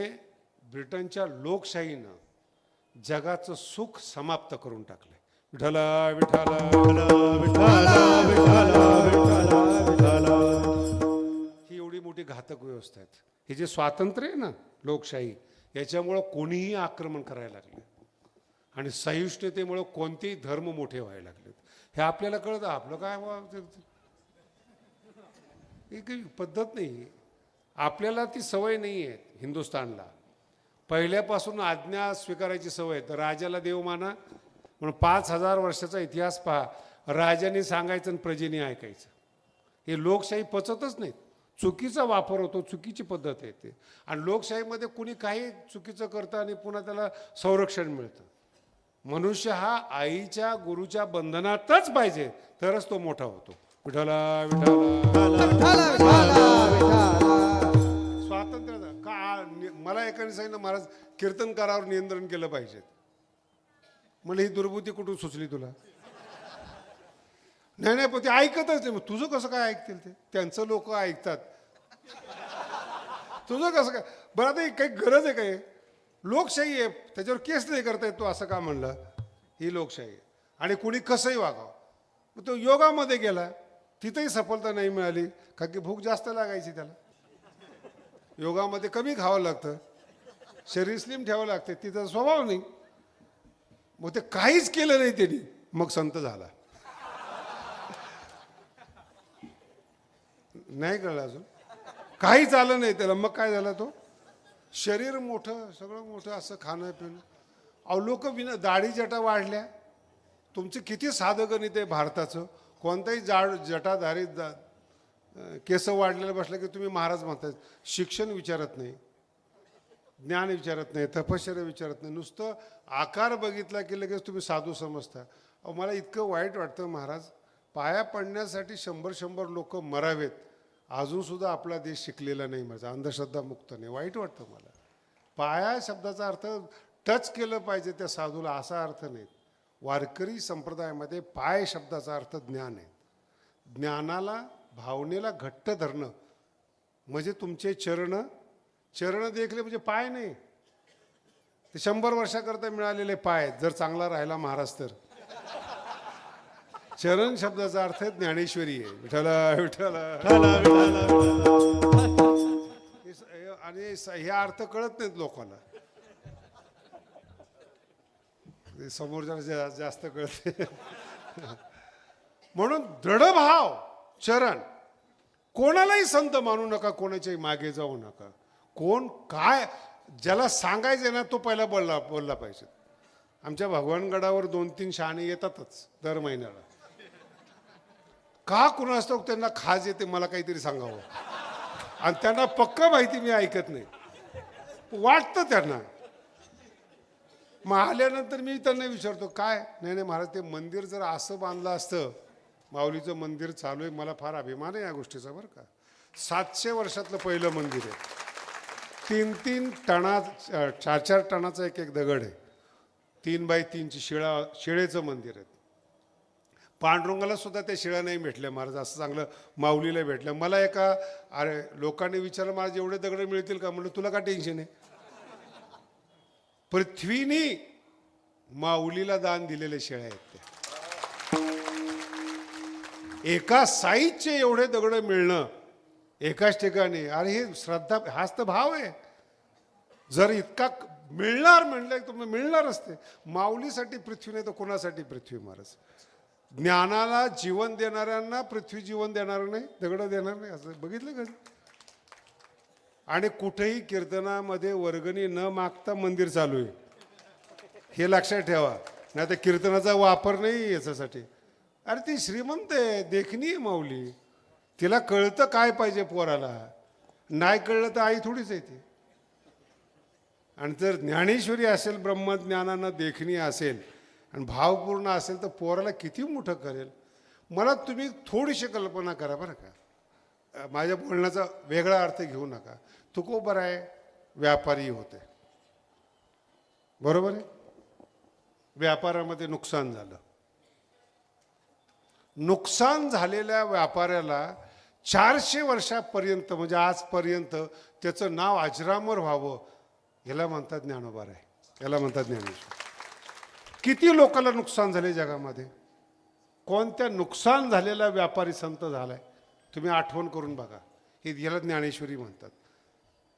ब्रिटनच्या लोकशाहीनं जगाचं सुख समाप्त करून टाकलंय. विठ्ठला विठ्ठला विठाला विठाला विठाला विठाला. ही एवढी मोठी घातक व्यवस्था आहे. हे जे स्वातंत्र्य आहे ना, लोकशाही, याच्यामुळं कोणीही आक्रमण करायला लागले आणि सहिष्णुतेमुळं कोणतेही धर्म मोठे व्हायला लागलेत. हे आपल्याला कळतं. आपलं काय ही काही पद्धत नाही. आपल्याला ती सवय नाही आहे. हिंदुस्थानला पहिल्यापासून आज्ञा स्वीकारायची सवय. तर राजाला देव माना म्हणून 5000 वर्षाचा इतिहास पहा. राजाने सांगायचं आणि प्रजेने ऐकायचं. हे लोकशाही पचतच नाहीत. चुकीचा वापर होतो, चुकीची पद्धत आहे ते. आणि लोकशाहीमध्ये कुणी काही चुकीचं करतं आणि पुन्हा त्याला संरक्षण मिळतं. मनुष्य हा आईच्या गुरुच्या बंधनातच पाहिजे, तरच तो मोठा होतो. विठ्ठला विठ्ठला. स्वातंत्र्य का? मला एकाने सांगितलं महाराज कीर्तनकारावर नियंत्रण केलं पाहिजे. मला ही दुर्बुद्धी कुठून सुचली तुला? नाही नाही, पण ते ऐकतच नाही. मग तुझं कसं काय ऐकतील ते? त्यांचं लोक ऐकतात, तुझं कसं काय? बरं आता काही गरज आहे काय? लोकशाही आहे, त्याच्यावर केस नाही करता येत. तो असं का म्हणलं? ही लोकशाही आहे. आणि कुणी कसंही वागावं. मग तो योगामध्ये गेला, तिथंही सफलता नाही मिळाली, का की भूक जास्त लागायची त्याला. योगामध्ये कमी खावं लागतं, शरीर स्लिम ठेवावं लागतं, तिथं स्वभाव नाही. मग ते काहीच केलं नाही त्यांनी, मग संत झाला. नाही कळलं अजून. काहीच आलं नाही त्याला. मग काय झालं? तो शरीर मोठं, सगळं मोठं, असं खाणं पिणं. अहो लोक विना दाढी जटा वाढल्या. तुमचं किती साधं गणित आहे भारताचं. कोणताही जटाधारी केस वाढलेलं बसलं की तुम्ही महाराज म्हणताय. शिक्षण विचारत नाही, ज्ञान विचारत नाही, तपश्चर्या विचारत नाही, नुसतं आकार बघितला की लगेच तुम्ही साधू समजता. अहो मला इतकं वाईट वाटतं महाराज, पाया पडण्यासाठी 100 लोक मरावेत, अजूनसुद्धा आपला देश शिकलेला नाही. माझा अंधश्रद्धा मुक्त नाही. वाईट वाटतं मला. पाया शब्दाचा अर्थ टच केलं पाहिजे त्या साधूला, असा अर्थ नाही. वारकरी संप्रदायामध्ये पाय शब्दाचा अर्थ ज्ञान आहे. ज्ञानाला, भावनेला घट्ट धरणं म्हणजे तुमचे चरण देखले म्हणजे पाय नाही. ते 100 वर्षाकरता मिळालेले पाय. जर चांगला राहिला महाराज तर. चरण शब्दाचा अर्थ ज्ञानेश्वरी आहे. विठ्ठला विठ्ठला. आणि हे अर्थ कळत नाहीत लोकांना. समोरच्या जास्त कळते. म्हणून दृढभाव, चरण. कोणालाही संत मानू नका, कोणाच्याही मागे जाऊ नका. कोण काय ज्याला सांगायचं ना तो पहिला बोलला पाहिजे. आमच्या भगवानगडावर 2-3 शहाणे येतातच दर महिन्याला. का कुणा असतो त्यांना खाज येते मला काहीतरी सांगावं. आणि त्यांना पक्का माहिती मी ऐकत नाही. वाटतं त्यांना. मग आल्यानंतर मी त्यांना विचारतो काय. नाही महाराज ते मंदिर जर असं बांधलं असतं, माऊलीचं मंदिर चालू आहे, मला फार अभिमान आहे या गोष्टीचा बरं का. 700 वर्षातलं पहिलं मंदिर आहे. 3-3 टणा 4-4 टनाचा एक दगड आहे. 3 बाय 3ची शिळेचं मंदिर आहे. पांडुरंगाला सुद्धा त्या शिळा नाही भेटल्या महाराज, असं चांगलं माऊलीला भेटलं. मला एका लोकांनी विचारलं महाराज एवढे दगड मिळतील का. म्हणलं तुला का टेन्शन आहे. पृथ्वीनी माऊलीला दान दिलेले शिळा आहेत त्या. एका साईजचे एवढे दगड मिळणं एकाच ठिकाणी, अरे हे श्रद्धा, हाच तर भाव आहे. जर इतका मिळणार म्हणलं तुम्हाला मिळणार असते. माऊलीसाठी पृथ्वी नाही तर कोणासाठी पृथ्वी महाराज. ज्ञानाला जीवन देणाऱ्यांना पृथ्वी जीवन देणार नाही, दगड देणार नाही, असं बघितलं का. आणि कुठेही कीर्तनामध्ये वर्गणी न मागता मंदिर चालू आहे, हे लक्षात ठेवा. नाही तर कीर्तनाचा वापर नाही याच्यासाठी. अरे ती श्रीमंत आहे, देखणी आहे माऊली. तिला कळतं काय पाहिजे पोराला. नाही कळलं तर आई थोडीच आहे ती. आणि जर ज्ञानेश्वरी असेल, ब्रह्मज्ञानानं देखणी असेल आणि भावपूर्ण असेल तर पोराला किती मोठं करेल. मला तुम्ही थोडीशी कल्पना करा बरं का. माझ्या बोलण्याचा वेगळा अर्थ घेऊ नका. तुकोबराय व्यापारी होते, बरोबर आहे. व्यापारामध्ये नुकसान झालं. नुकसान झालेल्या व्यापाऱ्याला 400 वर्षापर्यंत म्हणजे आजपर्यंत त्याचं नाव अजरामर व्हावं, याला म्हणतात ज्ञानोबा राय, याला म्हणतात ज्ञानेश्वर. किती लोकांना नुकसान झाले जगामध्ये. कोणत्या नुकसान झालेला व्यापारी संत झालाय तुम्ही आठवण करून बघा. हे याला ज्ञानेश्वरी म्हणतात.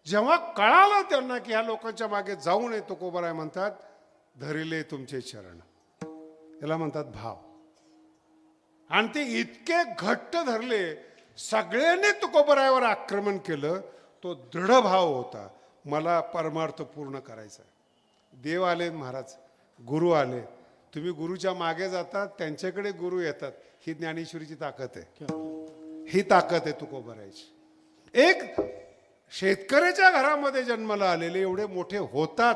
जेव्हा कळालं त्यांना की ह्या लोकांच्या मागे जाऊ नये, तुकोबराय म्हणतात धरिले तुमचे चरण, याला म्हणतात भाव. आणि ते इतके घट्ट धरले, सगळ्यांनी तुकोबरायावर आक्रमण केलं. तो दृढ भाव होता, मला परमार्थ पूर्ण करायचा. देव आले महाराज, गुरु आले. तुम्ही गुरुच्या मागे जातात, त्यांच्याकडे गुरु येतात. ही ज्ञानेश्वरीची ताकद आहे. ही ताकद आहे तुकोबरायाची. एक शेतकऱ्याच्या घरामध्ये जन्माला आलेले एवढे मोठे होतात.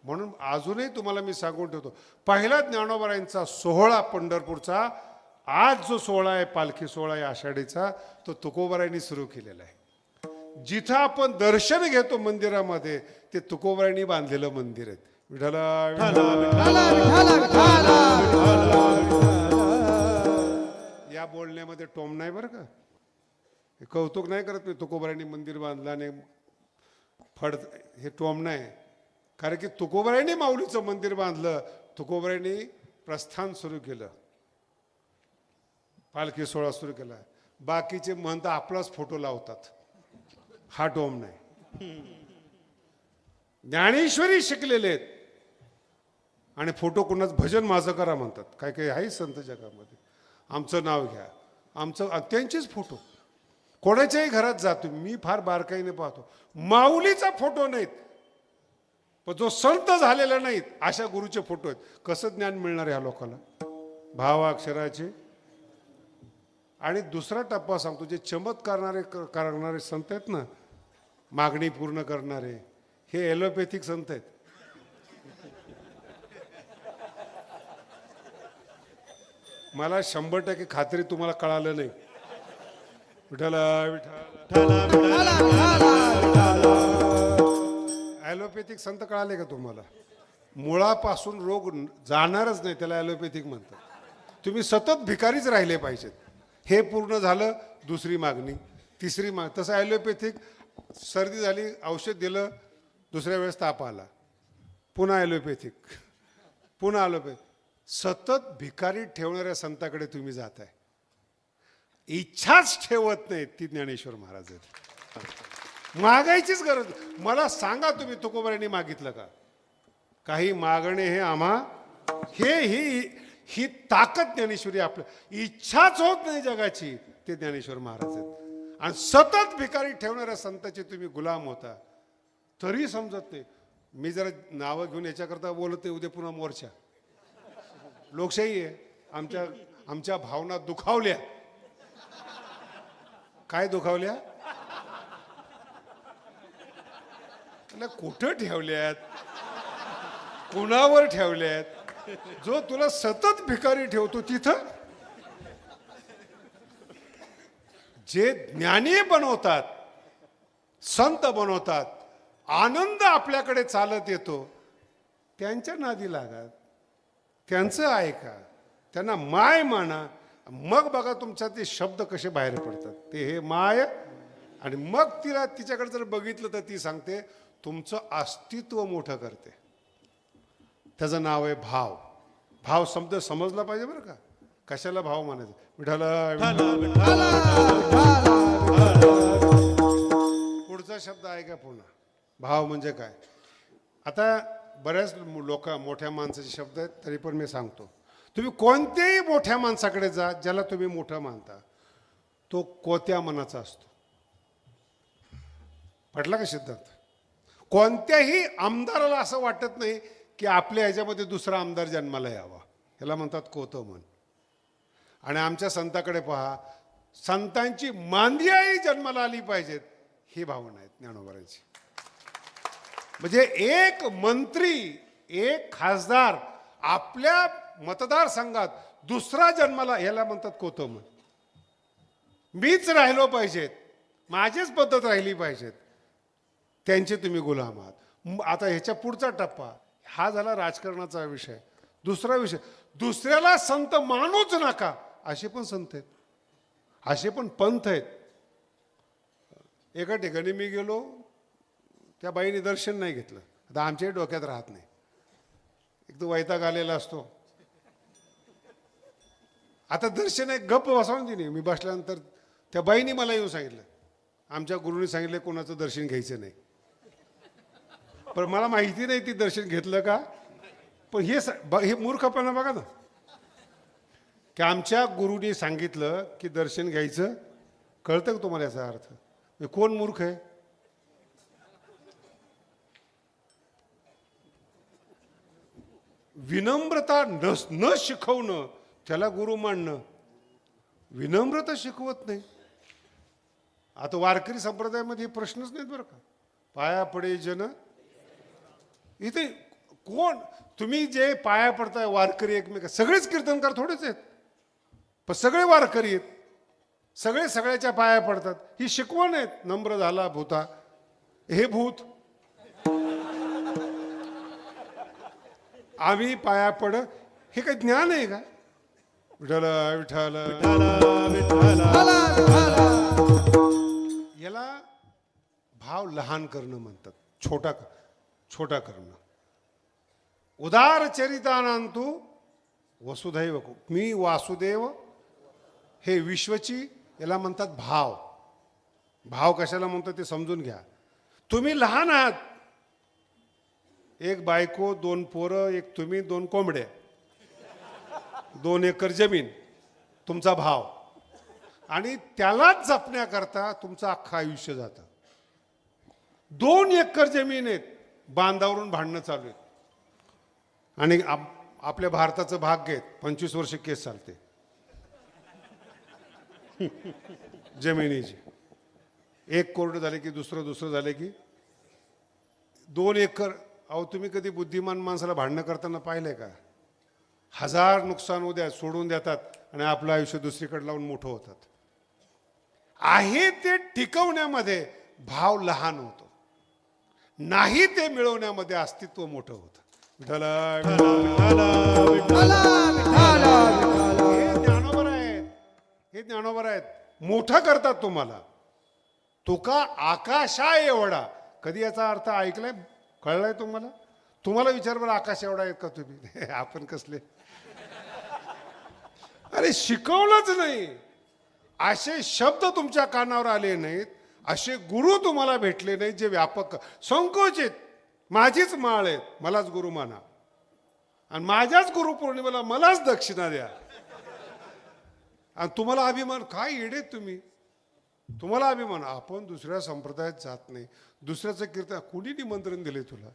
म्हणून अजूनही तुम्हाला मी सांगून ठेवतो, पहिला ज्ञानोबरायांचा सोहळा पंढरपूरचा, आज जो सोहळा आहे पालखी सोहळा आहे आषाढीचा, तो तुकोबरायांनी सुरू केलेला आहे. जिथं आपण दर्शन घेतो मंदिरामध्ये, ते तुकोबरायांनी बांधलेलं मंदिर आहे. विठ्ठला या बोलण्यामध्ये टोम नाही बरं का. कौतुक नाही करत मी. तुकोबरायांनी मंदिर बांधलं आणि फड, हे टोम नाही. कारण की तुकोबरायांनी माऊलीचं मंदिर बांधलं, तुकोबरायांनी प्रस्थान सुरू केलं, पालखी सोहळा सुरू केला. बाकीचे महंत आपलाच फोटो लावतात, हा टोम नाही. ज्ञानेश्वरी शिकलेले आहेत आणि फोटो कोणाच भजन माझं करा म्हणतात. काय काही आहे संत जगामध्ये, आमचं नाव घ्या, आमचं, त्यांचेच फोटो. कोणाच्याही घरात जातो मी, फार बारकाईने पाहतो, माऊलीचा फोटो नाहीत, पण जो संत झालेला नाहीत अशा गुरुचे फोटो आहेत. कसं ज्ञान मिळणार ह्या लोकांना? भावाक्षराचे. आणि दुसरा टप्पा सांगतो, जे चमत्कार करणारे संत आहेत ना, मागणी पूर्ण करणारे, हे ॲलोपॅथिक संत आहेत. मला 100% खात्री तुम्हाला कळालं नाही. विठाला ॲलोपॅथिक संत कळाले का तुम्हाला? मुळापासून रोग जाणारच नाही, त्याला ॲलोपॅथिक म्हणतात. तुम्ही सतत भिकारीच राहिले पाहिजेत. हे पूर्ण झालं, दुसरी मागणी, तिसरी मागणी. तसं ॲलोपॅथिक, सर्दी झाली औषध दिलं, दुसऱ्या वेळेस ताप आला, पुन्हा ॲलोपॅथिक, पुन्हा ॲलोपॅथिक. सतत भिकारी ठेवणाऱ्या संताकडे तुम्ही जाताय. इच्छाच ठेवत नाहीत ती ज्ञानेश्वर महाराज आहेत. मागायचीच गरज. मला सांगा तुम्ही तुकोबारांनी मागितलं का? काही मागणे हे आम्हा, ही ताकद ज्ञानेश्वरी. आपलं इच्छाच होत नाही जगाची, ते ज्ञानेश्वर महाराज आहेत. आणि सतत भिकारी ठेवणाऱ्या संताचे तुम्ही गुलाम होता, तरी समजत नाही. मी जरा नावं घेऊन याच्याकरता बोलत नाही, उद्या पुन्हा मोर्चा. लोकशाही आहे. आमच्या भावना दुखावल्या. काय दुखावल्या? कुठं ठेवल्यात, कुणावर ठेवल्यात? जो तुला सतत भिकारी ठेवतो तिथं. जे ज्ञानी बनवतात, संत बनवतात, आनंद आपल्याकडे चालत येतो, त्यांच्या नादी लागत, त्यांचं ऐका, त्यांना माय माना. मग बघा तुमच्या ते शब्द कसे बाहेर पडतात. ते हे माय. आणि मग तिच्याकडे जर बघितलं तर ती सांगते, तुमचं अस्तित्व मोठं करते. त्याचं नाव आहे भाव. भाव शब्द समजला पाहिजे बरं का. कशाला भाव मानायचं? विठाला. पुढचा शब्द आहे का पुन्हा? भाव म्हणजे काय? आता बऱ्याच मोठ्या माणसाचे शब्द आहेत, तरी पण मी सांगतो. तुम्ही कोणत्याही मोठ्या माणसाकडे जा, ज्याला तुम्ही मोठं मानता, तो कोत्या मनाचा असतो. पटला का सिद्धांत? कोणत्याही आमदाराला असं वाटत नाही की आपल्या ह्याच्यामध्ये दुसरा आमदार जन्माला यावा. ह्याला म्हणतात कोतं मन. आणि आमच्या संताकडे पहा, संतांची मांदियाही जन्माला आली पाहिजेत, ही भावना आहेत ज्ञानोबारांची. म्हणजे एक मंत्री, एक खासदार आपल्या मतदारसंघात दुसरा जन्माला, ह्याला म्हणतात कोतं मन. मीच राहिलो पाहिजेत, माझीच पद्धत राहिली पाहिजेत, त्यांचे तुम्ही गुलाम आहात. आता ह्याच्या पुढचा टप्पा हा झाला राजकारणाचा विषय. दुसरा विषय, दुसऱ्याला संत मानूच नका, असे पण संत आहेत, असे पण पंथ आहेत. एका ठिकाणी मी गेलो, त्या बाईने दर्शन नाही घेतलं. आता आमच्याही डोक्यात राहत नाही, एक तो वैताग आलेला असतो. आता दर्शन एक गप्प बसवून दिली. मी बसल्यानंतर त्या बाईने मला येऊन सांगितलं, आमच्या गुरुनी सांगितलं कोणाचं दर्शन घ्यायचं नाही. पण मला माहिती नाही ती दर्शन घेतलं का. पण हे मूर्खपणा बघा ना, की आमच्या गुरुनी सांगितलं की दर्शन घ्यायचं. कळतं का तुम्हाला याचा अर्थ? कोण मूर्ख आहे? विनम्रता न शिकवणं त्याला गुरु मानणं. विनम्रता शिकवत नाही. आता वारकरी संप्रदायामध्ये हे प्रश्नच नाहीत बरं का. पाया पडे जन, इथे कोण तुम्ही जे पाया पडताय वारकरी एकमेक, सगळेच कीर्तनकार थोडेच आहेत, पण सगळे वारकरी आहेत, सगळे सगळ्याच्या पाया पडतात. ही शिकवण आहेत. नम्र झाला भूता, हे भूत आम्ही पाया पड, हे काही ज्ञान आहे का? विठ्ठल विठ्ठल. याला भाव लहान करणं म्हणतात, छोटा करणं. उदार चरितानांतु वसुधैव, मी वासुदेव, हे विश्वची, याला म्हणतात भाव. भाव कशाला म्हणतात ते समजून घ्या. तुम्ही लहान आहात, एक बायको, 2 पोरं, एक तुम्ही, 2 कोंबड्या, 2 एकर जमीन, तुमचा भाव. आणि त्यालाच जपण्याकरता तुमचं अख्खं आयुष्य जातं. 2 एकर जमीन आहेत, बांधावरून भांडणं चालू आहेत. आणि आपल्या भारताचं भाग्य आहे, 25 वर्ष केस चालते जमिनीची. 1 कोर्ट झाले की दुसरं झाले की 2 एकर. अहो तुम्ही कधी बुद्धिमान माणसाला भांडणं करताना पाहिलंय का? 1000 नुकसान उद्या सोडून देतात आणि आपलं आयुष्य दुसरीकडे लावून मोठं होतात. आहे ते टिकवण्यामध्ये भाव लहान होतो, नाही ते मिळवण्यामध्ये अस्तित्व मोठं होतं. विठ्ठला हे ज्ञानोबर आहेत, हे ज्ञानोबर आहेत, मोठं करतात तुम्हाला. तुका आकाशा एवढा, कधी याचा अर्थ ऐकलाय, कळलाय तुम्हाला? तुम्हाला विचार बरं, आकाश एवढा आहेत का तुम्ही? आपण कसले? अरे शिकवलंच नाही, असे शब्द तुमच्या कानावर आले नाहीत, असे गुरु तुम्हाला भेटले नाहीत जे व्यापक संकोचित. माझीच माळ आहेत, मलाच गुरु माना, आणि माझ्याच गुरुपौर्णिमेला मलाच दक्षिणा द्या. आणि तुम्हाला अभिमान, काय येडे तुम्ही, तुम्हाला अभिमान. आपण दुसऱ्या संप्रदायात जात नाही, दुसऱ्याचं कीर्तन. कुणी निमंत्रण दिले तुला?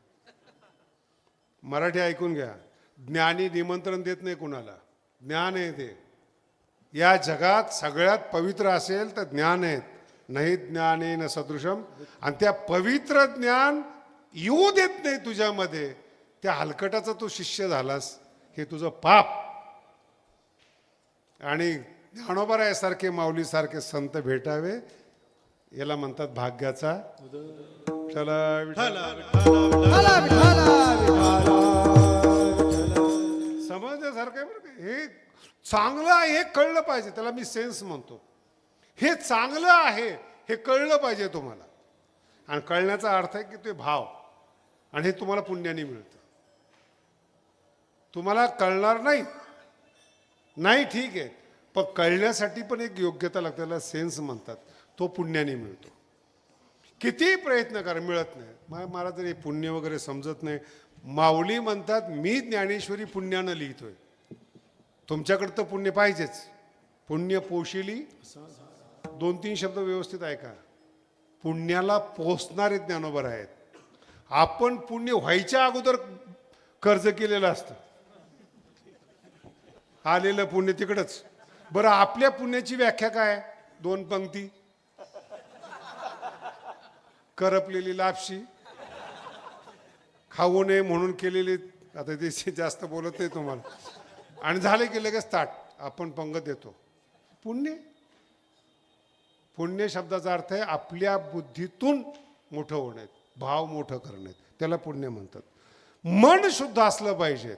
मराठी ऐकून घ्या, ज्ञानी निमंत्रण देत नाही कुणाला, ज्ञान आहे ते. या जगात सगळ्यात पवित्र असेल तर ज्ञान आहेत, नाही ज्ञानेन सदृशम. आणि त्या पवित्र ज्ञान येऊ देत नाही तुझ्यामध्ये, त्या हलकटाचा तू शिष्य झालास, हे तुझं पाप. आणि ज्ञानोबा सारखे माऊली सारखे संत भेटावे, याला म्हणतात भाग्याचा. समजण्यासारखं आहे बरं का. हे चांगलं आहे हे कळलं पाहिजे, त्याला मी सेन्स म्हणतो. हे चांगलं आहे हे कळलं पाहिजे तुम्हाला. आणि कळण्याचा अर्थ आहे की ते भाव, आणि हे तुम्हाला पुण्याने मिळतं. तुम्हाला कळणार नाही, नाही ठीक आहे, पण कळण्यासाठी पण एक योग्यता लागते, त्याला सेन्स म्हणतात, तो पुण्याने मिळतो. किती प्रयत्न करा, मिळत नाही. मला जर हे पुण्य वगैरे समजत नाही. माऊली म्हणतात मी ज्ञानेश्वरी पुण्यानं लिहितोय, तुमच्याकडे तर पुण्य पाहिजेच. पुण्य पोशिली, 2-3 शब्द व्यवस्थित ऐका. पुण्याला पोचणारे ज्ञानोबर आहेत. आपण पुण्य व्हायच्या अगोदर कर्ज केलेलं असतं, आलेलं पुण्य तिकडंच. बरं आपल्या पुण्याची व्याख्या काय? 2 पंक्ती, करपलेली लापशी, खाऊ नये म्हणून केलेली. आता ते जास्त बोलत नाही तुम्हाला. आणि झाले की लगेच ताट आपण पंगत देतो. पुण्य, पुण्य शब्दाचा अर्थ आहे आपल्या बुद्धीतून मोठं होण्यात, भाव मोठं करण्यात, त्याला पुण्य म्हणतात. मन शुद्ध असलं पाहिजे,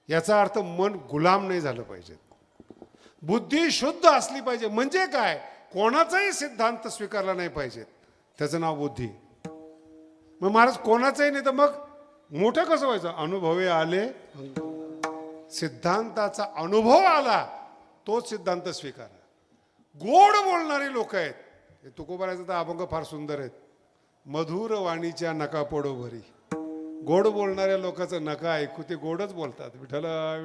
याचा अर्थ मन गुलाम नाही झालं पाहिजे. बुद्धी शुद्ध असली पाहिजे, म्हणजे काय? कोणाचाही सिद्धांत स्वीकारला नाही पाहिजे, त्याचं नाव बुद्धी. मग महाराज कोणाचंही नाही तर मग मोठं कसं व्हायचं? अनुभवे आले, सिद्धांताचा अनुभव आला, तोच सिद्धांत स्वीकारा. गोड बोलणारे लोक आहेत. तुकोबारायचं तर अभंग फार सुंदर आहेत. मधुर वाणीच्या नका पडो भरी. गोड बोलणाऱ्या लोकांचं नका ऐकू, ते गोडच बोलतात. विठ्ठला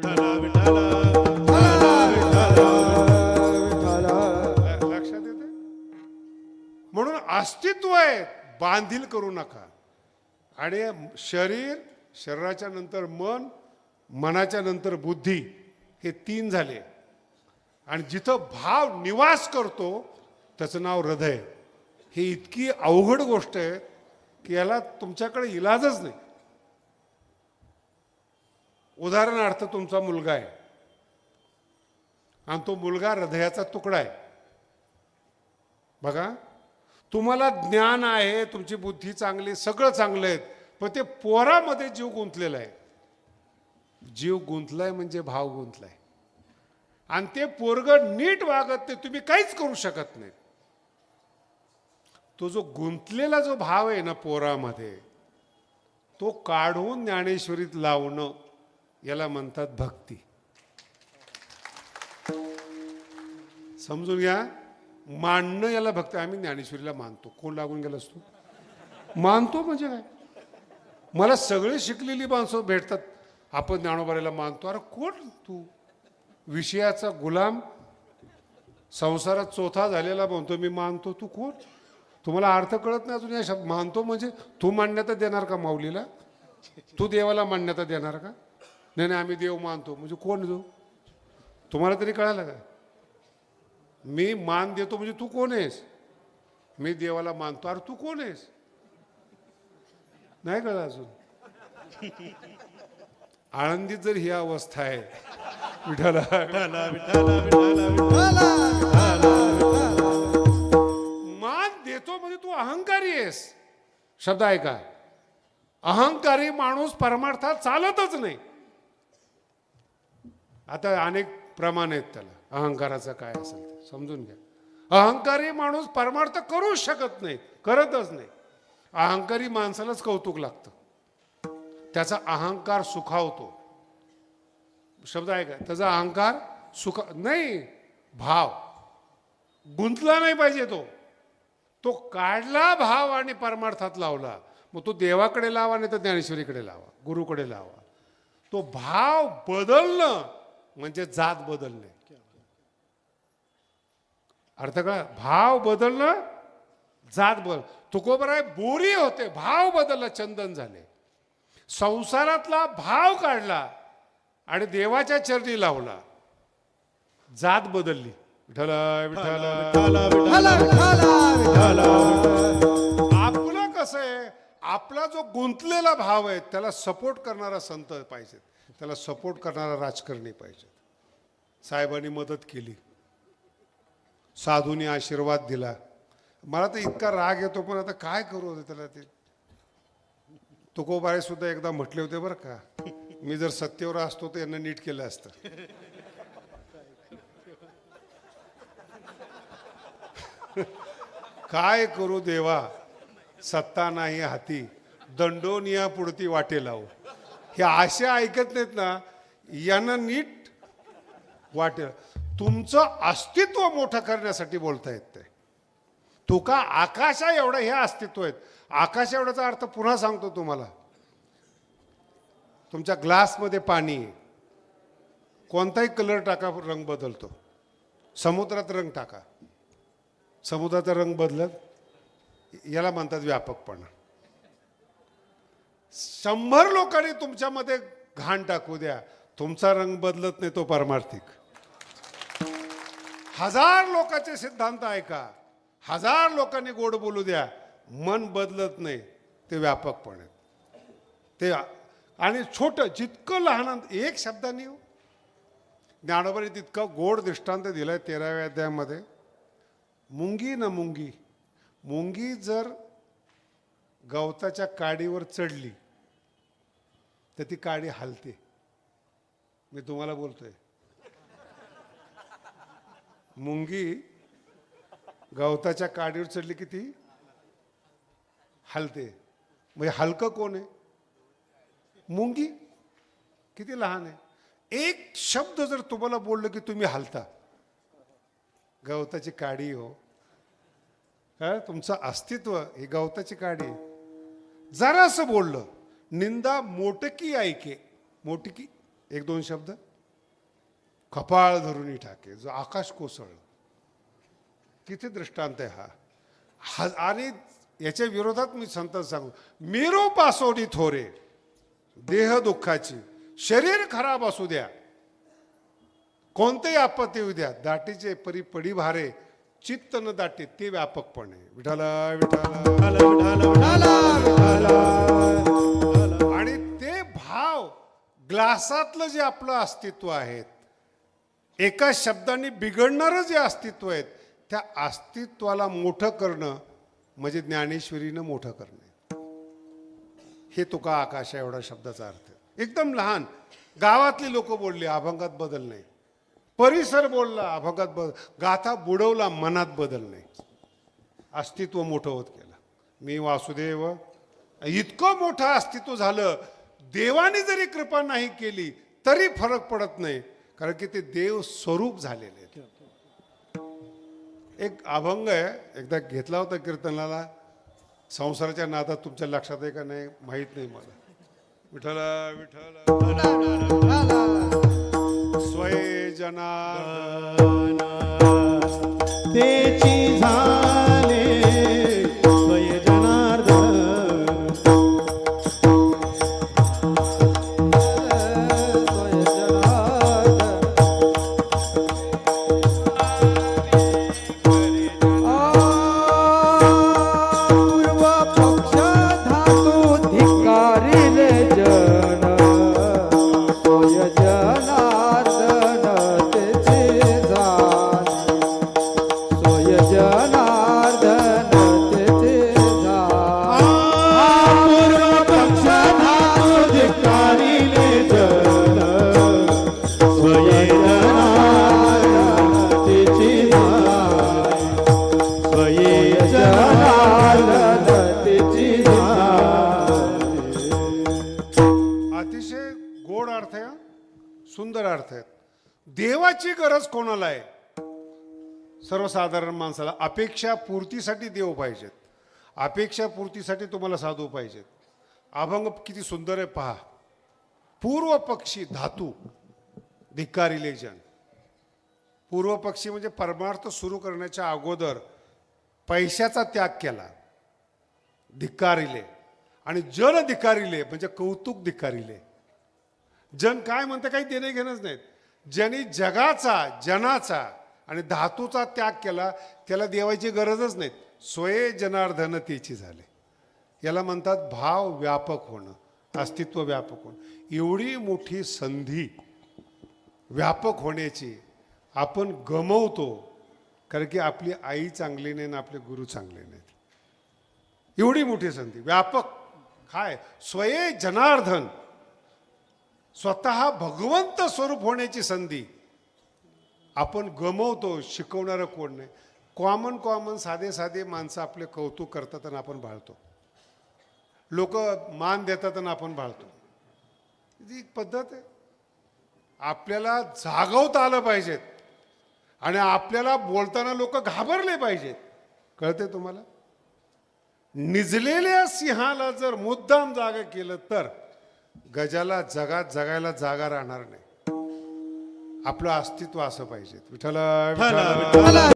लक्षात येते. म्हणून अस्तित्व आहे, बांधील करू नका. आणि शरीर, शरीराच्या नंतर मन, मनाच्या नंतर बुद्धी, हे 3 झाले. आणि जिथं भाव निवास करतो त्याचं नाव हृदय. ही इतकी अवघड गोष्ट आहे की याला तुमच्याकडे इलाजच नाही. उदाहरणार्थ तुमचा मुलगा आहे आणि तो मुलगा हृदयाचा तुकडा आहे. बघा, तुम्हाला ज्ञान आहे, तुमची बुद्धी चांगली, सगळं चांगलं आहे, पण ते पोरामध्ये जीव गुंतलेला आहे. जीव गुंतलाय म्हणजे भाव गुंतलाय. आणि ते पोरग नीट वागत नाही, तुम्ही काहीच करू शकत नाही. तो जो गुंतलेला जो भाव आहे ना पोरामध्ये, तो काढून ज्ञानेश्वरीत लावणं, याला म्हणतात भक्ती. समजून घ्या. मानणं याला भक्ती. आम्ही ज्ञानेश्वरीला मानतो. कोण लागून गेला असतो? मानतो म्हणजे काय? मला सगळे शिकलेली माणसं भेटतात, आपण ज्ञानोबाला मानतो. अरे कोण तू? विषयाचा गुलाम. संसारात चौथा झालेला म्हणतो मी मानतो. तू कोण? तुम्हाला अर्थ कळत नाही अजून या शब्द. मानतो म्हणजे तू मान्यता देणार का माऊलीला? तू देवाला मान्यता देणार का? नाही नाही आम्ही देव मानतो. म्हणजे कोण तू? तुम्हाला तरी कळालं का? मी मान देतो म्हणजे तू कोण आहेस? मी देवाला मानतो. अरे तू कोण आहेस? नाही कळलं अजून. आळंदीत जर ही अवस्था आहे विठाला मान देतो म्हणजे तू अहंकारी आहेस. शब्द आहे का? अहंकारी माणूस परमार्थात चालतच नाही. आता अनेक प्रमाण आहेत त्याला. अहंकाराचं काय असेल ते समजून घ्या. अहंकारी माणूस परमार्थ करूच शकत नाही, करतच नाही. अहंकारी माणसालाच कौतुक लागतं. त्याचा अहंकार सुखावतो. शब्द आहे का? त्याचा अहंकार सुख नाही, भाव गुंतला नाही पाहिजे. तो काढला भाव आणि परमार्थात लावला. मग तो देवाकडे लावा नाही तर ज्ञानेश्वरीकडे लावा, गुरुकडे लावा. तो भाव बदलणं म्हणजे जात बदलणे. अर्थ का? भाव बदलणं जात बदल. तुकोबराय बोरी होते, भाव बदलला, चंदन झाले. संसारातला भाव काढला आणि देवाच्या चरणी लावला, जात बदलली. विठ्ठला विठ्ठला. आपलं कसं आहे? आपला जो गुंतलेला भाव आहे त्याला सपोर्ट करणारा संत पाहिजे, त्याला सपोर्ट करणारा राजकारणी पाहिजे. साहेबांनी मदत केली, साधूंनी आशीर्वाद दिला. मला तर इतका राग येतो, पण आता काय करू त्याला. ते तुकोबारे सुद्धा एकदा म्हटले होते बरं का, मी जर सत्तेवर असतो तर यांना नीट केलं असतं. काय करू देवा, सत्ता नाही हाती, दंडोनिया पुढती वाटे लावू. हे आशा ऐकत नाहीत ना, यांना नीट वाटेल. तुमचं अस्तित्व मोठं करण्यासाठी बोलतायत ते. तुका आकाशा एवढं हे अस्तित्व आहेत. आकाश एवढ्याचा अर्थ पुन्हा सांगतो तुम्हाला. तुमच्या ग्लासमध्ये पाणी आहे, कोणताही कलर टाका रंग बदलतो. समुद्रात रंग टाका, समुद्राचा रंग बदलत, याला म्हणतात व्यापकपणा. 100 लोकांनी तुमच्यामध्ये घाण टाकू द्या, तुमचा रंग बदलत नाही, तो पारमार्थिक. 1000 लोकांचे सिद्धांत ऐका, 1000 लोकांनी गोड बोलू द्या, मन बदलत नाही, ते व्यापकपणे. ते आणि छोटं जितकं लहान एक शब्दाने ज्ञानोबाने तितकं गोड दृष्टांत दिलाय 13व्या अध्यायामध्ये. मुंगी ना मुंगी, मुंगी जर गवताच्या काडीवर चढली तर ती काडी हलते. मी तुम्हाला बोलतोय, मुंगी गवताच्या काडीवर चढली की ती हलते. म्हणजे हलकं कोण आहे? मुंगी. किती लहान आहे. एक शब्द जर तुम्हाला बोललं की तुम्ही हलता. गवताची काडी हो, काय तुमचं अस्तित्व ही गवताची काडी. जरासं बोललं, निंदा मोटकी ऐके, मोटकी 1-2 शब्द, कपाळ धरून टाके, जो आकाश कोसळलं. किती दृष्टांत आहे हा. आणि याच्या विरोधात मी संत सांगू, मेरो पासोडी थोरे, देह दुःखाची, शरीर खराब असू द्या, कोणतेही आपत्ती येऊ द्या, दाटीचे परी पडी भारे, चित्त न दाटे, ते व्यापकपणे. विठाला विठाला. आणि ते भाव ग्लासातलं जे आपलं अस्तित्व आहे, एका शब्दाने बिघडणारं जे अस्तित्व आहे, त्या अस्तित्वाला मोठं करणं म्हणजे ज्ञानेश्वरीनं मोठं करणं. हे तुका आकाशा एवढा शब्दाचा अर्थ. एकदम लहान. गावातली लोक बोलली, अभंगात बदल नाही. परिसर बोलला, अभंगात बदल. गाथा बुडवला, मनात बदल नाही. अस्तित्व मोठं होत गेलं. मी वासुदेव, इतकं मोठं अस्तित्व झालं. देवाने जरी कृपा नाही केली तरी फरक पडत नाही, कारण की ते देव स्वरूप झालेले. एक अभंग आहे, एकदा घेतला होता कीर्तनाला. संसाराच्या नादात तुमच्या लक्षात आहे का नाही माहीत नाही मला. विठ्ठला विठ्ठला स्वय जना सोय जनार्दन तेचे जाण सोय जनार्दन तेचे जाण पूर्व पक्ष धातु धिक्कारिले जन सोय जनार्दन तेचे जाण सोय जनार्दन तेचे जाण अतिशय गोड अर्थ आहे हा. सुंदर अर्थ आहेत. देवाची गरज कोणाला आहे? सर्वसाधारण माणसाला. अपेक्षा पूर्तीसाठी देव पाहिजेत. अपेक्षा पूर्तीसाठी तुम्हाला साधू पाहिजेत. अभंग किती सुंदर आहे पहा. पूर्व पक्षी धातू धिक्कारिले जन. पूर्व पक्षी म्हणजे परमार्थ सुरू करण्याच्या अगोदर पैशाचा त्याग केला, धिक्कारिले. आणि जन धिक्कारिले म्हणजे कौतुक धिक्कारिले. जन काय म्हणते, काही देणे घेणंच नाहीत. ज्यांनी जगाचा, जनाचा आणि धातूचा त्याग केला त्याला देवाची गरजच नाही. स्वये जनार्दन तेची झाले. याला म्हणतात भाव व्यापक होणं, अस्तित्व व्यापक होणं. एवढी मोठी संधी व्यापक होण्याची आपण गमवतो कारण की आपली आई चांगली नाही ना आपले गुरु चांगले नाहीत. एवढी मोठी संधी व्यापक काय स्वये जनार्दन, स्वतः भगवंत स्वरूप होण्याची संधी आपण गमवतो. शिकवणारं कोण नाही. कॉमन साधे साधे माणसं आपले कौतुक करतात आणि आपण भाळतो. लोक मान देतात आणि आपण भाळतो. ही एक पद्धत आहे. आपल्याला जागवता आलं पाहिजेत आणि आपल्याला बोलताना लोक घाबरले पाहिजेत. कळते तुम्हाला? निजलेल्या सिंहाला जर मुद्दाम जागा केलं तर गजाला जगात जगायला जागा राहणार नाही. आपलं अस्तित्व असं पाहिजे. विठ्ठल विठ्ठल